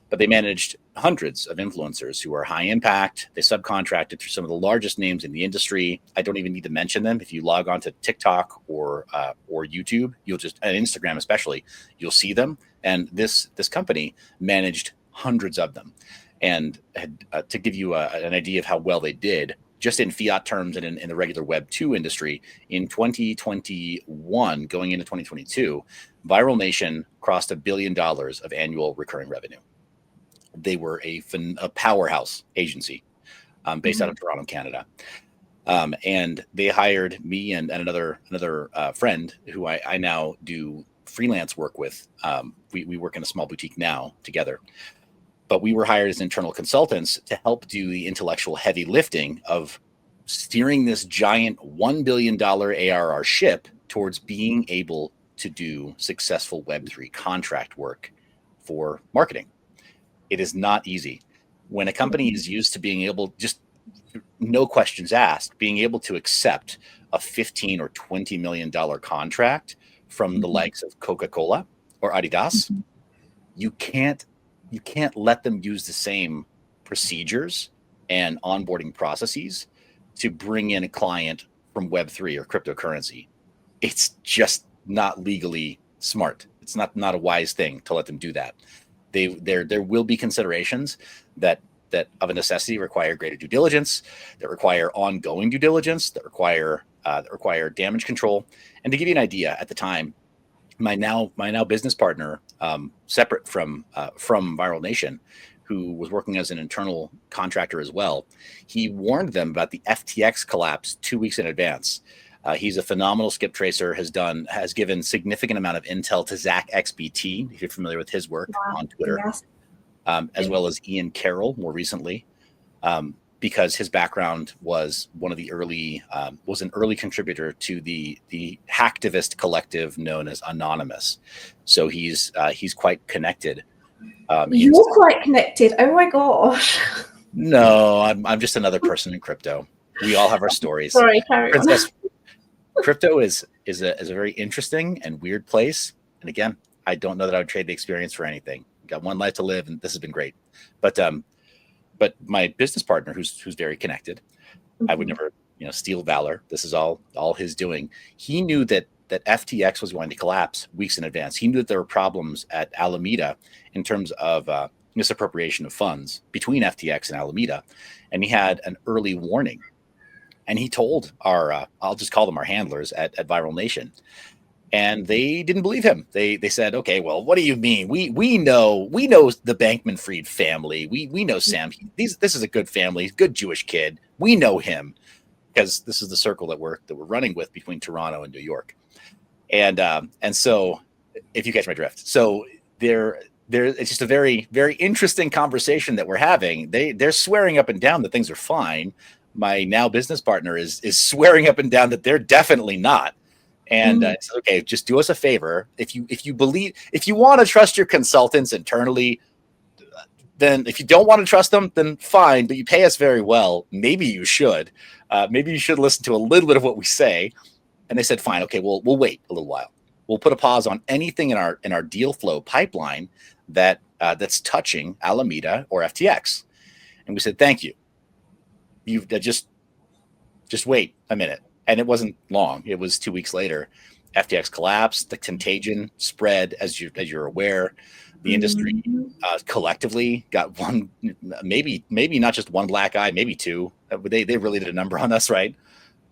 But they managed hundreds of influencers who are high impact. They subcontracted through some of the largest names in the industry. I don't even need to mention them. If you log on to TikTok or YouTube, and Instagram especially, you'll see them. And this company managed hundreds of them. And had, to give you an idea of how well they did, just in fiat terms and in the regular Web 2 industry, in 2021, going into 2022, Viral Nation crossed $1 billion of annual recurring revenue. They were a powerhouse agency. based out of Toronto, Canada. And they hired me and another friend who I now do freelance work with. We work in a small boutique now together, but we were hired as internal consultants to help do the intellectual heavy lifting of steering this giant $1 billion ARR ship towards being able to do successful Web3 contract work for marketing. It is not easy. When a company is used to being able, just no questions asked, being able to accept a $15 or $20 million contract from the likes of Coca-Cola or Adidas, you can't let them use the same procedures and onboarding processes to bring in a client from Web3 or cryptocurrency. It's just not legally smart. It's not a wise thing to let them do that. There will be considerations that of a necessity require greater due diligence, that require ongoing due diligence, that require damage control. And to give you an idea, at the time, my now business partner, separate from Viral Nation, who was working as an internal contractor as well, he warned them about the FTX collapse 2 weeks in advance. He's a phenomenal skip tracer, has given significant amount of intel to Zach XBT, if you're familiar with his work on Twitter, yes. As well as Ian Carroll more recently, because his background was one of the early, was an early contributor to the hacktivist collective known as Anonymous. So he's quite connected. You're quite connected. Oh my gosh. No, I'm just another person in crypto. We all have our stories. Sorry, carry on. Crypto is a very interesting and weird place. And again, I don't know that I would trade the experience for anything. Got one life to live, and this has been great. But my business partner, who's very connected, I would never steal valor. This is all his doing. He knew that FTX was going to collapse weeks in advance. He knew that there were problems at Alameda in terms of misappropriation of funds between FTX and Alameda, and he had an early warning. And he told our, I'll just call them our handlers at Viral Nation, and they didn't believe him. They said, okay, well, what do you mean? We know the Bankman-Fried family. We know Sam. This is a good family, good Jewish kid. We know him, because this is the circle that we're running with between Toronto and New York. And so, if you catch my drift, so it's just a very, very interesting conversation that we're having. They're swearing up and down that things are fine. My now business partner is swearing up and down that they're definitely not. And it's okay, just do us a favor. If you want to trust your consultants internally, then if you don't want to trust them, then fine, but you pay us very well. Maybe you should. Maybe you should listen to a little bit of what we say. And they said, fine, okay, we'll wait a little while. We'll put a pause on anything in our deal flow pipeline that's touching Alameda or FTX. And we said, thank you. You just wait a minute. And it wasn't long. It was 2 weeks later. FTX collapsed. The contagion spread, as you're aware. The industry collectively got one, maybe not just one black eye, maybe two. They really did a number on us, right?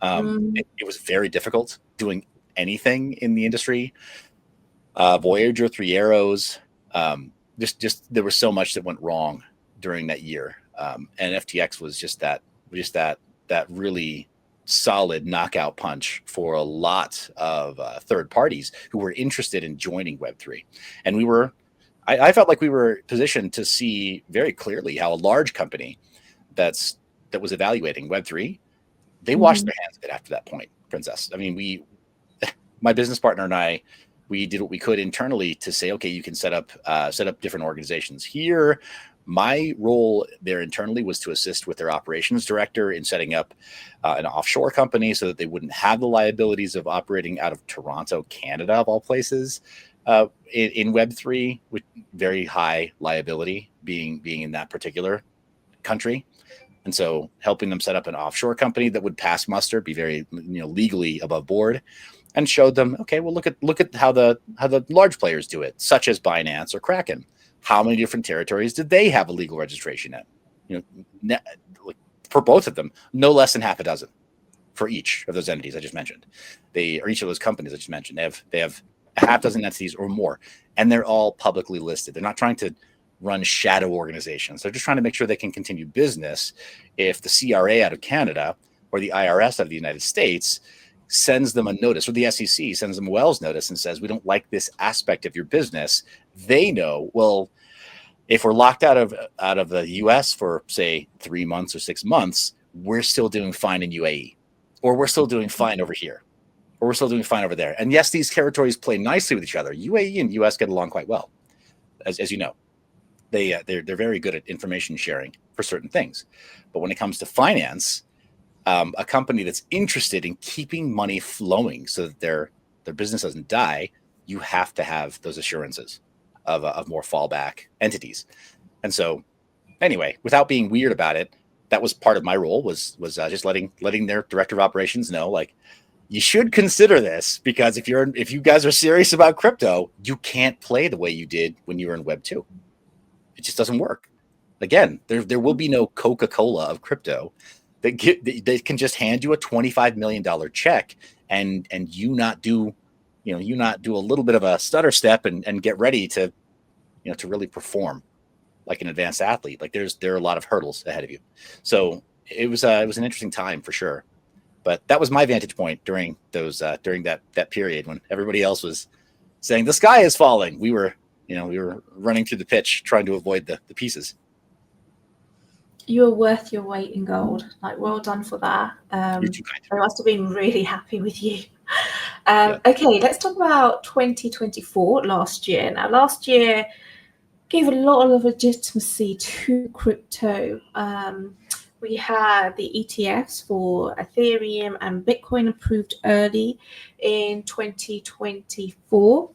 It was very difficult doing anything in the industry. Voyager, Three Arrows, just there was so much that went wrong during that year. And FTX was just that really solid knockout punch for a lot of third parties who were interested in joining Web3. And I felt like we were positioned to see very clearly how a large company that was evaluating Web3, they washed their hands of it after that point, Princess. I mean, my business partner and I, we did what we could internally to say, okay, you can set up different organizations here. My role there internally was to assist with their operations director in setting up an offshore company so that they wouldn't have the liabilities of operating out of Toronto, Canada, of all places, in Web3, with very high liability being in that particular country. And so helping them set up an offshore company that would pass muster, be very legally above board, and showed them, okay, well, look at how the large players do it, such as Binance or Kraken. How many different territories did they have a legal registration in? For both of them, no less than half a dozen for each of those entities I just mentioned. Each of those companies I just mentioned, they have a half dozen entities or more, and they're all publicly listed. They're not trying to run shadow organizations. They're just trying to make sure they can continue business if the CRA out of Canada or the IRS out of the United States sends them a notice, or the SEC sends them a Wells notice and says, we don't like this aspect of your business. They know, well, if we're locked out of the US for, say, 3 months or 6 months, we're still doing fine in UAE, or we're still doing fine over here, or we're still doing fine over there. And yes, these territories play nicely with each other. UAE and US get along quite well, as you know. They're very good at information sharing for certain things. But when it comes to finance, a company that's interested in keeping money flowing so that their business doesn't die, you have to have those assurances of more fallback entities. And so, anyway, without being weird about it, that was part of my role, was just letting their director of operations know, like, you should consider this, because if you guys are serious about crypto, you can't play the way you did when you were in Web 2. It just doesn't work. Again, there will be no Coca-Cola of crypto that can just hand you a $25 million check and you not do a little bit of a stutter step and get ready to really perform like an advanced athlete. Like there are a lot of hurdles ahead of you. So it was an interesting time for sure. But that was my vantage point during that period when everybody else was saying the sky is falling. We were running through the pitch trying to avoid the pieces. You were worth your weight in gold. Like, well done for that. You're too kind. I must have been really happy with you. Yeah. Okay, let's talk about 2024, last year. Now, last year gave a lot of legitimacy to crypto. We had the ETFs for Ethereum and Bitcoin approved early in 2024.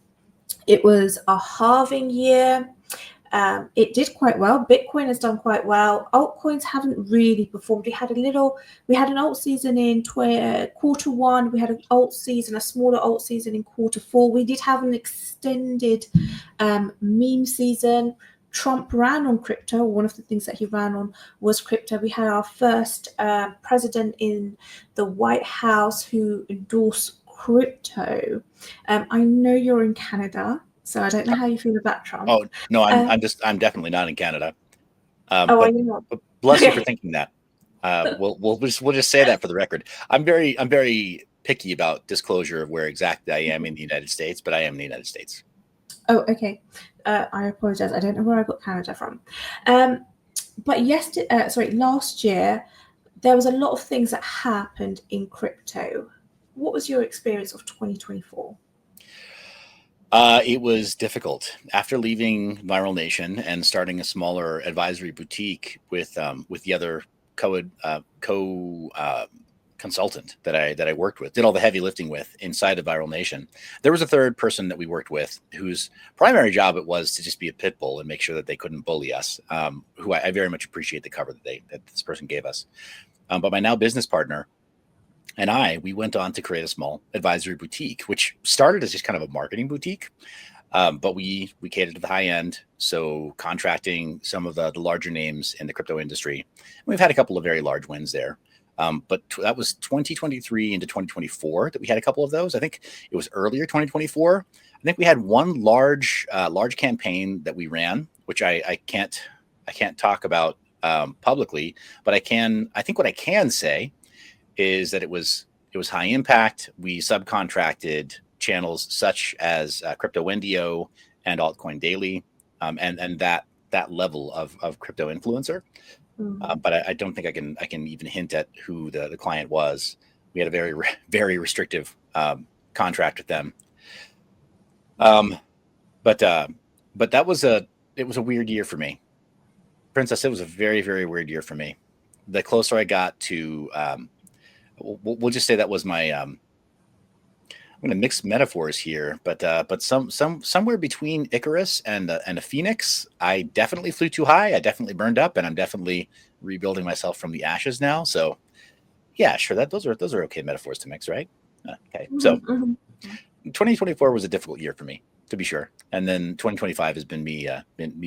It was a halving year. It did quite well. Bitcoin has done quite well. Altcoins haven't really performed. We had an alt season in quarter one. We had a smaller alt season in quarter four. We did have an extended meme season. Trump ran on crypto. One of the things that he ran on was crypto. We had our first president in the White House who endorsed crypto. I know you're in Canada, so I don't know how you feel about Trump. Oh no, I'm definitely not in Canada. Are you not? But bless you for thinking that. We'll just say that for the record. I'm very picky about disclosure of where exactly I am in the United States, but I am in the United States. Oh, okay. I apologize. I don't know where I got Canada from. But last year, there was a lot of things that happened in crypto. What was your experience of 2024? It was difficult. After leaving Viral Nation and starting a smaller advisory boutique with the other consultant that I worked with, did all the heavy lifting with inside of Viral Nation. There was a third person that we worked with whose primary job it was to just be a pit bull and make sure that they couldn't bully us. Who I very much appreciate the cover that this person gave us. But my now business partner and we went on to create a small advisory boutique, which started as just kind of a marketing boutique. But we catered to the high end, so contracting some of the larger names in the crypto industry. And we've had a couple of very large wins there. But that was 2023 into 2024 that we had a couple of those. I think it was earlier 2024. I think we had one large campaign that we ran, which I can't talk about publicly, but I think what I can say is that it was high impact. We subcontracted channels such as Crypto Wendio and Altcoin Daily, and that level of crypto influencer. But I don't think I can even hint at who the client was. We had a very very restrictive contract with them. But that was a weird year for me, Princess. It was a very very weird year for me. The closer I got to we'll just say that was my I'm going to mix metaphors here, but somewhere between Icarus and a phoenix. I definitely flew too high. I definitely burned up, and I'm definitely rebuilding myself from the ashes now. So yeah, sure, those are okay metaphors to mix, right? Okay. So 2024 was a difficult year for me, to be sure, and then 2025 has been me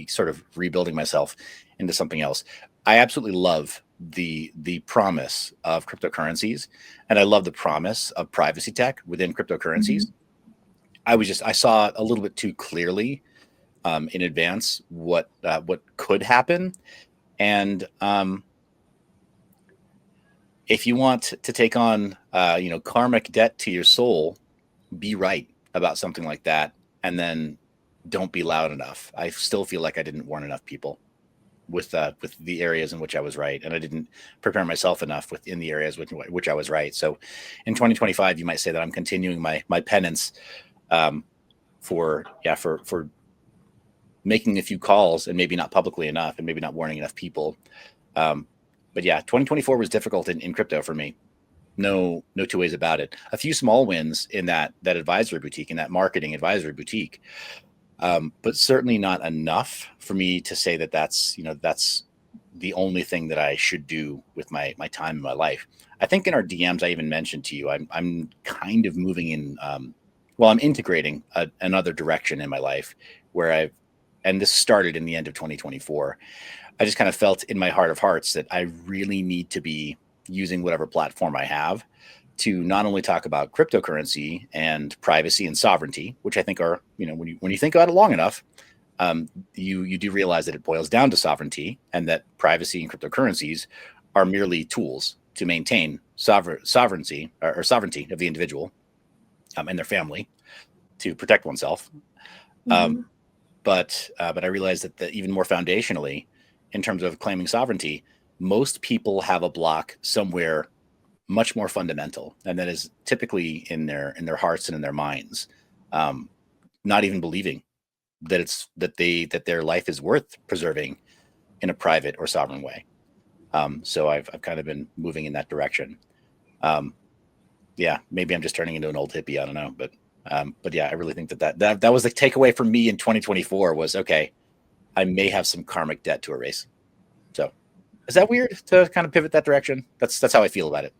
sort of rebuilding myself into something else. I absolutely love the promise of cryptocurrencies, and I love the promise of privacy tech within cryptocurrencies. I saw a little bit too clearly in advance what could happen. And if you want to take on karmic debt to your soul, be right about something like that, and then don't be loud enough. I still feel like I didn't warn enough people with the areas in which I was right, and I didn't prepare myself enough within the areas which I was right. So, in 2025, you might say that I'm continuing my penance for making a few calls and maybe not publicly enough, and maybe not warning enough people. But yeah, 2024 was difficult in crypto for me. No two ways about it. A few small wins in that advisory boutique, in that marketing advisory boutique, but certainly not enough for me to say that that's the only thing that I should do with my time in my life. I think in our DMs, I even mentioned to you, I'm kind of moving in. I'm integrating another direction in my life where and this started in the end of 2024. I just kind of felt in my heart of hearts that I really need to be using whatever platform I have to not only talk about cryptocurrency and privacy and sovereignty, which I think are, when you think about it long enough, you do realize that it boils down to sovereignty, and that privacy and cryptocurrencies are merely tools to maintain sovereignty or sovereignty of the individual and their family, to protect oneself. But I realized that even more foundationally, in terms of claiming sovereignty, most people have a block somewhere much more fundamental, and that is typically in their hearts and in their minds, not even believing that their life is worth preserving in a private or sovereign way. So I've kind of been moving in that direction. Yeah, maybe I'm just turning into an old hippie. I don't know, but yeah, I really think that was the takeaway for me in 2024 was, okay, I may have some karmic debt to erase. So is that weird to kind of pivot that direction? That's how I feel about it.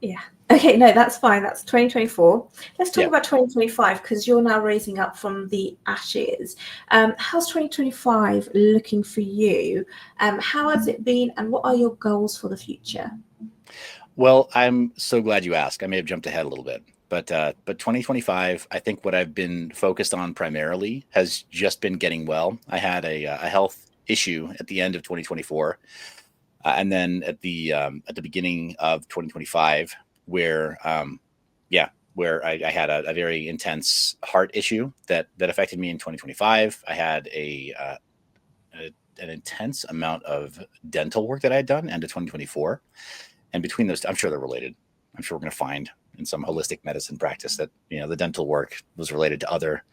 Yeah. Okay, no, that's fine. That's 2024. Let's talk about 2025, because you're now raising up from the ashes. How's 2025 looking for you? How has it been, and what are your goals for the future? Well, I'm so glad you asked. I may have jumped ahead a little bit, but 2025, I think what I've been focused on primarily has just been getting well. I had a health issue at the end of 2024, and then at the beginning of 2025, where I had a very intense heart issue that affected me in 2025. I had an intense amount of dental work that I had done end of 2024. And between those, I'm sure they're related. I'm sure we're going to find in some holistic medicine practice that, the dental work was related to other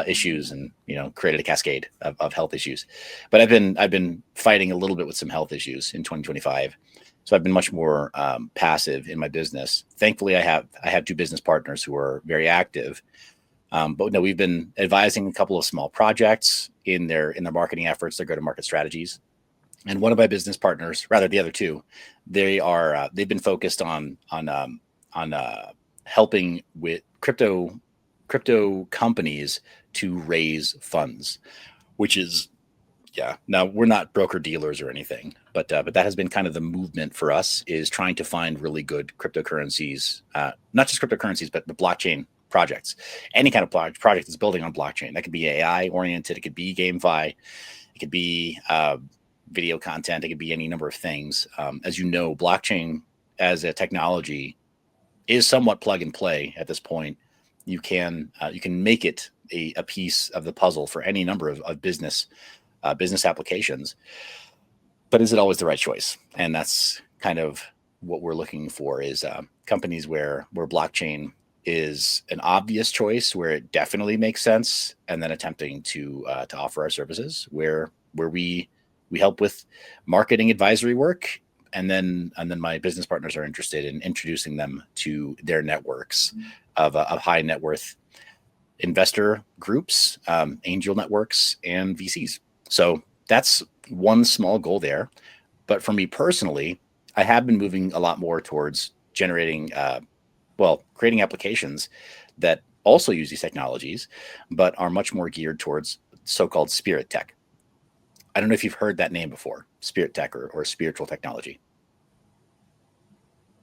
issues, and, created a cascade of health issues. But I've been fighting a little bit with some health issues in 2025. So I've been much more passive in my business. Thankfully, I have two business partners who are very active. But no, we've been advising a couple of small projects in their marketing efforts, their go-to-market strategies. And one of my business partners, rather the other two, they've been focused on helping with crypto companies to raise funds, which is, now we're not broker dealers or anything, but that has been kind of the movement for us, is trying to find really good cryptocurrencies, not just cryptocurrencies, but the blockchain projects, any kind of project that's building on blockchain. That could be AI oriented, it could be GameFi, it could be video content, it could be any number of things. As you know, blockchain as a technology is somewhat plug and play at this point. You can make it a piece of the puzzle for any number of business applications. But is it always the right choice? And that's kind of what we're looking for, is companies where blockchain is an obvious choice, where it definitely makes sense, and then attempting to offer our services where we help with marketing advisory work, and then my business partners are interested in introducing them to their networks of high net worth investor groups, angel networks, and VCs. So that's one small goal there. But for me personally, I have been moving a lot more towards creating applications that also use these technologies, but are much more geared towards so-called spirit tech. I don't know if you've heard that name before, spirit tech or spiritual technology.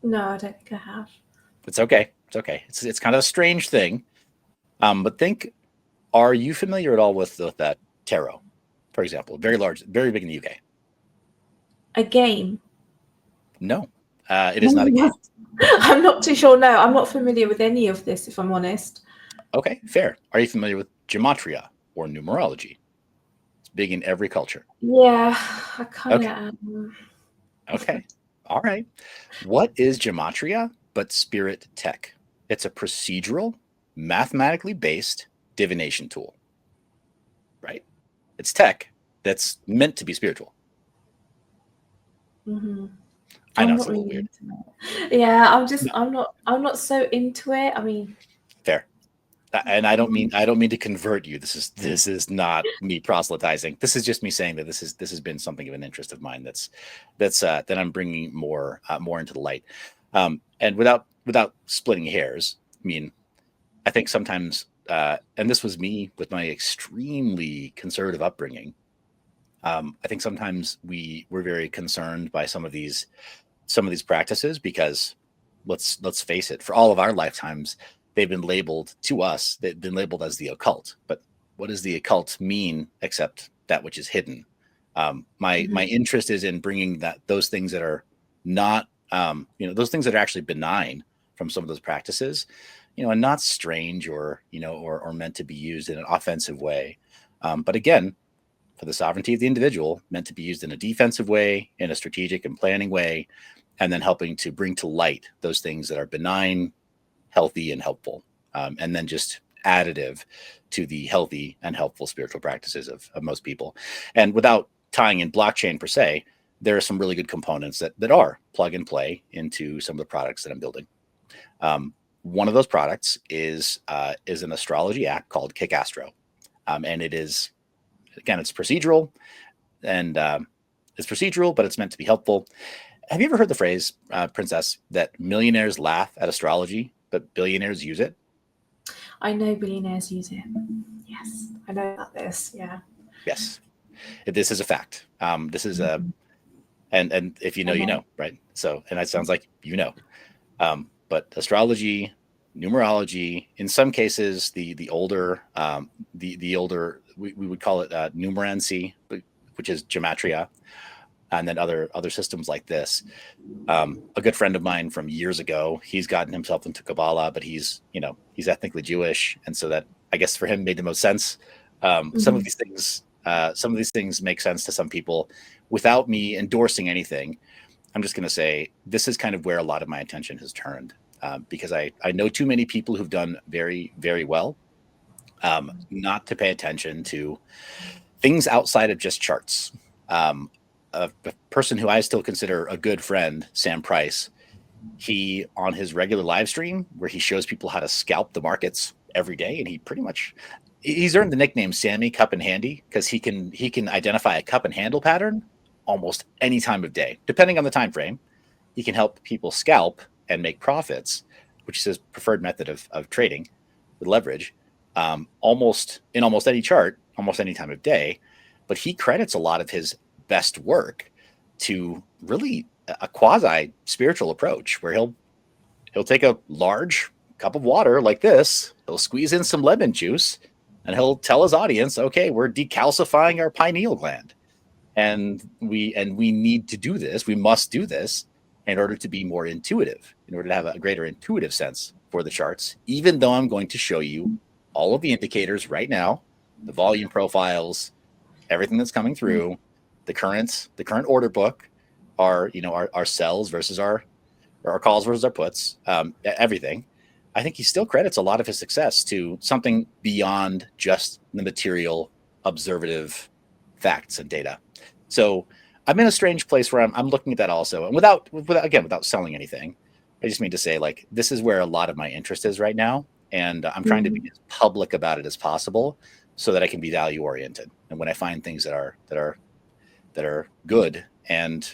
No, I don't think I have. It's okay. It's okay. It's kind of a strange thing. But think Are you familiar at all with that tarot, for example? Very large, very big in the UK. A game? No, it is not a game. I'm not too sure. No, I'm not familiar with any of this, if I'm honest. Okay, fair. Are you familiar with gematria or numerology? It's big in every culture. Yeah, I kind Okay. of. Okay. All right. What is gematria but spirit tech? It's a procedural, mathematically based divination tool, right? It's tech that's meant to be spiritual. Mm-hmm. I know I'm it's not a little really weird. into it. Yeah, No. I'm not so into it. I mean, Fair. And I don't mean to convert you. This is not me proselytizing. This is just me saying that this has been something of an interest of mine that I'm bringing more into the light. And without splitting hairs, I mean, I think sometimes, and this was me with my extremely conservative upbringing. I think sometimes we're very concerned by some of these practices because let's face it, for all of our lifetimes, they've been labeled to us. They've been labeled as the occult. But what does the occult mean except that which is hidden? My interest is in bringing those things that are not, those things that are actually benign from some of those practices, and not strange or meant to be used in an offensive way. But again, for the sovereignty of the individual, meant to be used in a defensive way, in a strategic and planning way, and then helping to bring to light those things that are benign, healthy, and helpful, and then just additive to the healthy and helpful spiritual practices of most people. And without tying in blockchain per se, there are some really good components that are plug and play into some of the products that I'm building. One of those products is an astrology app called Kick Astro, and it is, again, it's procedural, and it's procedural, but it's meant to be helpful. Have you ever heard the phrase, Princess, that millionaires laugh at astrology, but billionaires use it? I know billionaires use it. Yes, I know about this. Yeah. Yes, this is a fact. This is a, Mhm. and if you know, I you know. know, right? So, and that sounds like you know. But astrology, numerology, in some cases, the older, the older, we would call it numerancy, which is gematria, and then other systems like this. A good friend of mine from years ago, he's gotten himself into Kabbalah, but he's ethnically Jewish, and so that, I guess, for him made the most sense. Mhm. Some of these things make sense to some people. Without me endorsing anything, I'm just going to say this is kind of where a lot of my attention has turned, because I know too many people who've done very, very well, not to pay attention to things outside of just charts. A person who I still consider a good friend, Sam Price, he, on his regular live stream where he shows people how to scalp the markets every day, and he's earned the nickname Sammy Cup and Handy because he can identify a cup and handle pattern almost any time of day, depending on the time frame. He can help people scalp and make profits, which is his preferred method of trading with leverage, almost any chart, almost any time of day. But he credits a lot of his best work to really a quasi spiritual approach where he'll take a large cup of water like this, he'll squeeze in some lemon juice, and he'll tell his audience, okay, we're decalcifying our pineal gland. And we need to do this. We must do this in order to be more intuitive, in order to have a greater intuitive sense for the charts, even though I'm going to show you all of the indicators right now, the volume profiles, everything that's coming through, the current order book, our sells versus our calls versus our puts, everything. I think he still credits a lot of his success to something beyond just the material observative facts and data. So I'm in a strange place where I'm looking at that also, and without selling anything. I just mean to say, like, this is where a lot of my interest is right now, and I'm trying to be Mhm. as public about it as possible so that I can be value oriented. And when I find things that are good and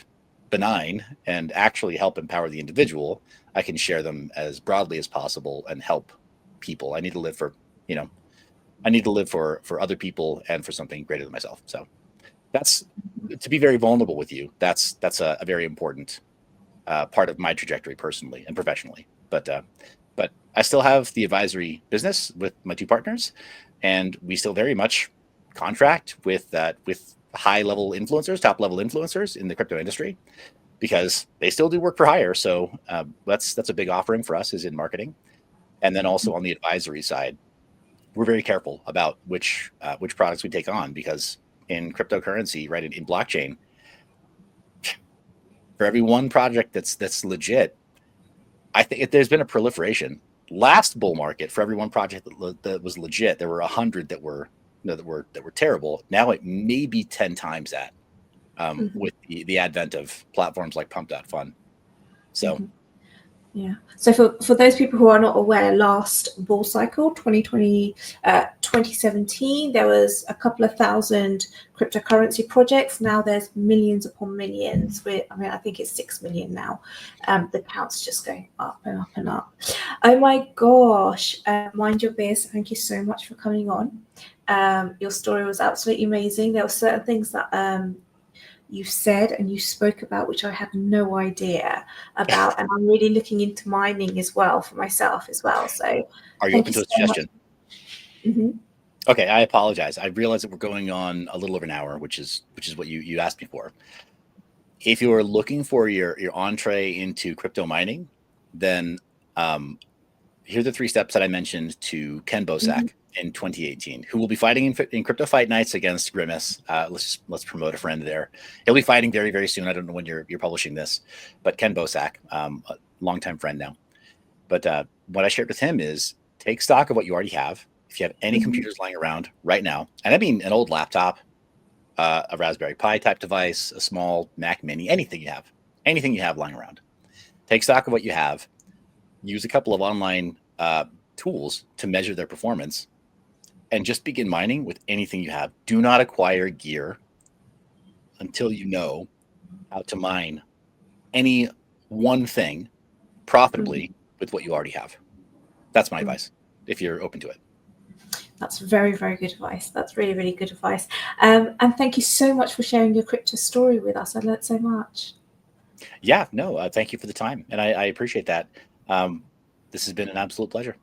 benign and actually help empower the individual, I can share them as broadly as possible and help people. I need to live for, you know, I need to live for other people and for something greater than myself. So that's, to be very vulnerable with you. That's a very important part of my trajectory personally and professionally. But I still have the advisory business with my two partners, and we still very much contract with high-level influencers, top-level influencers in the crypto industry, because they still do work for hire. So that's a big offering for us, is in marketing. And then also on the advisory side, we're very careful about which products we take on, because in cryptocurrency, right, in blockchain, for every one project that's legit, I think there's been a proliferation. Last bull market, for every one project that was legit, there were 100 that were terrible. Now it may be 10 times that, with the advent of platforms like Pump.fun. So. Yeah. So for those people who are not aware, last bull cycle, 2017, there was a couple of thousand cryptocurrency projects. Now there's millions upon millions. I think it's 6 million now. The count's just going up and up and up. Oh my gosh. Mind Your Biz, thank you so much for coming on. Your story was absolutely amazing. There were certain things that you said and you spoke about which I had no idea about, and I'm really looking into mining as well for myself as well. So are you open to a suggestion? Mm-hmm. Okay, I apologize. I realize that we're going on a little over an hour, which is what you asked me for. If you are looking for your entree into crypto mining, then here are the 3 steps that I mentioned to Ken Bosak in 2018, who will be fighting in crypto fight nights against Grimace. Let's promote a friend there. He'll be fighting very, very soon. I don't know when you're publishing this, but Ken Bosak, a longtime friend now. But what I shared with him is, take stock of what you already have. If you have any computers lying around right now, and I mean an old laptop, a Raspberry Pi type device, a small Mac Mini, anything you have lying around, take stock of what you have. Use a couple of online tools to measure their performance, and just begin mining with anything you have. Do not acquire gear until you know how to mine any one thing profitably with what you already have. That's my advice, if you're open to it. That's very, very good advice. That's really, really good advice. And thank you so much for sharing your crypto story with us. I learned so much. Yeah, no, thank you for the time. And I appreciate that. This has been an absolute pleasure.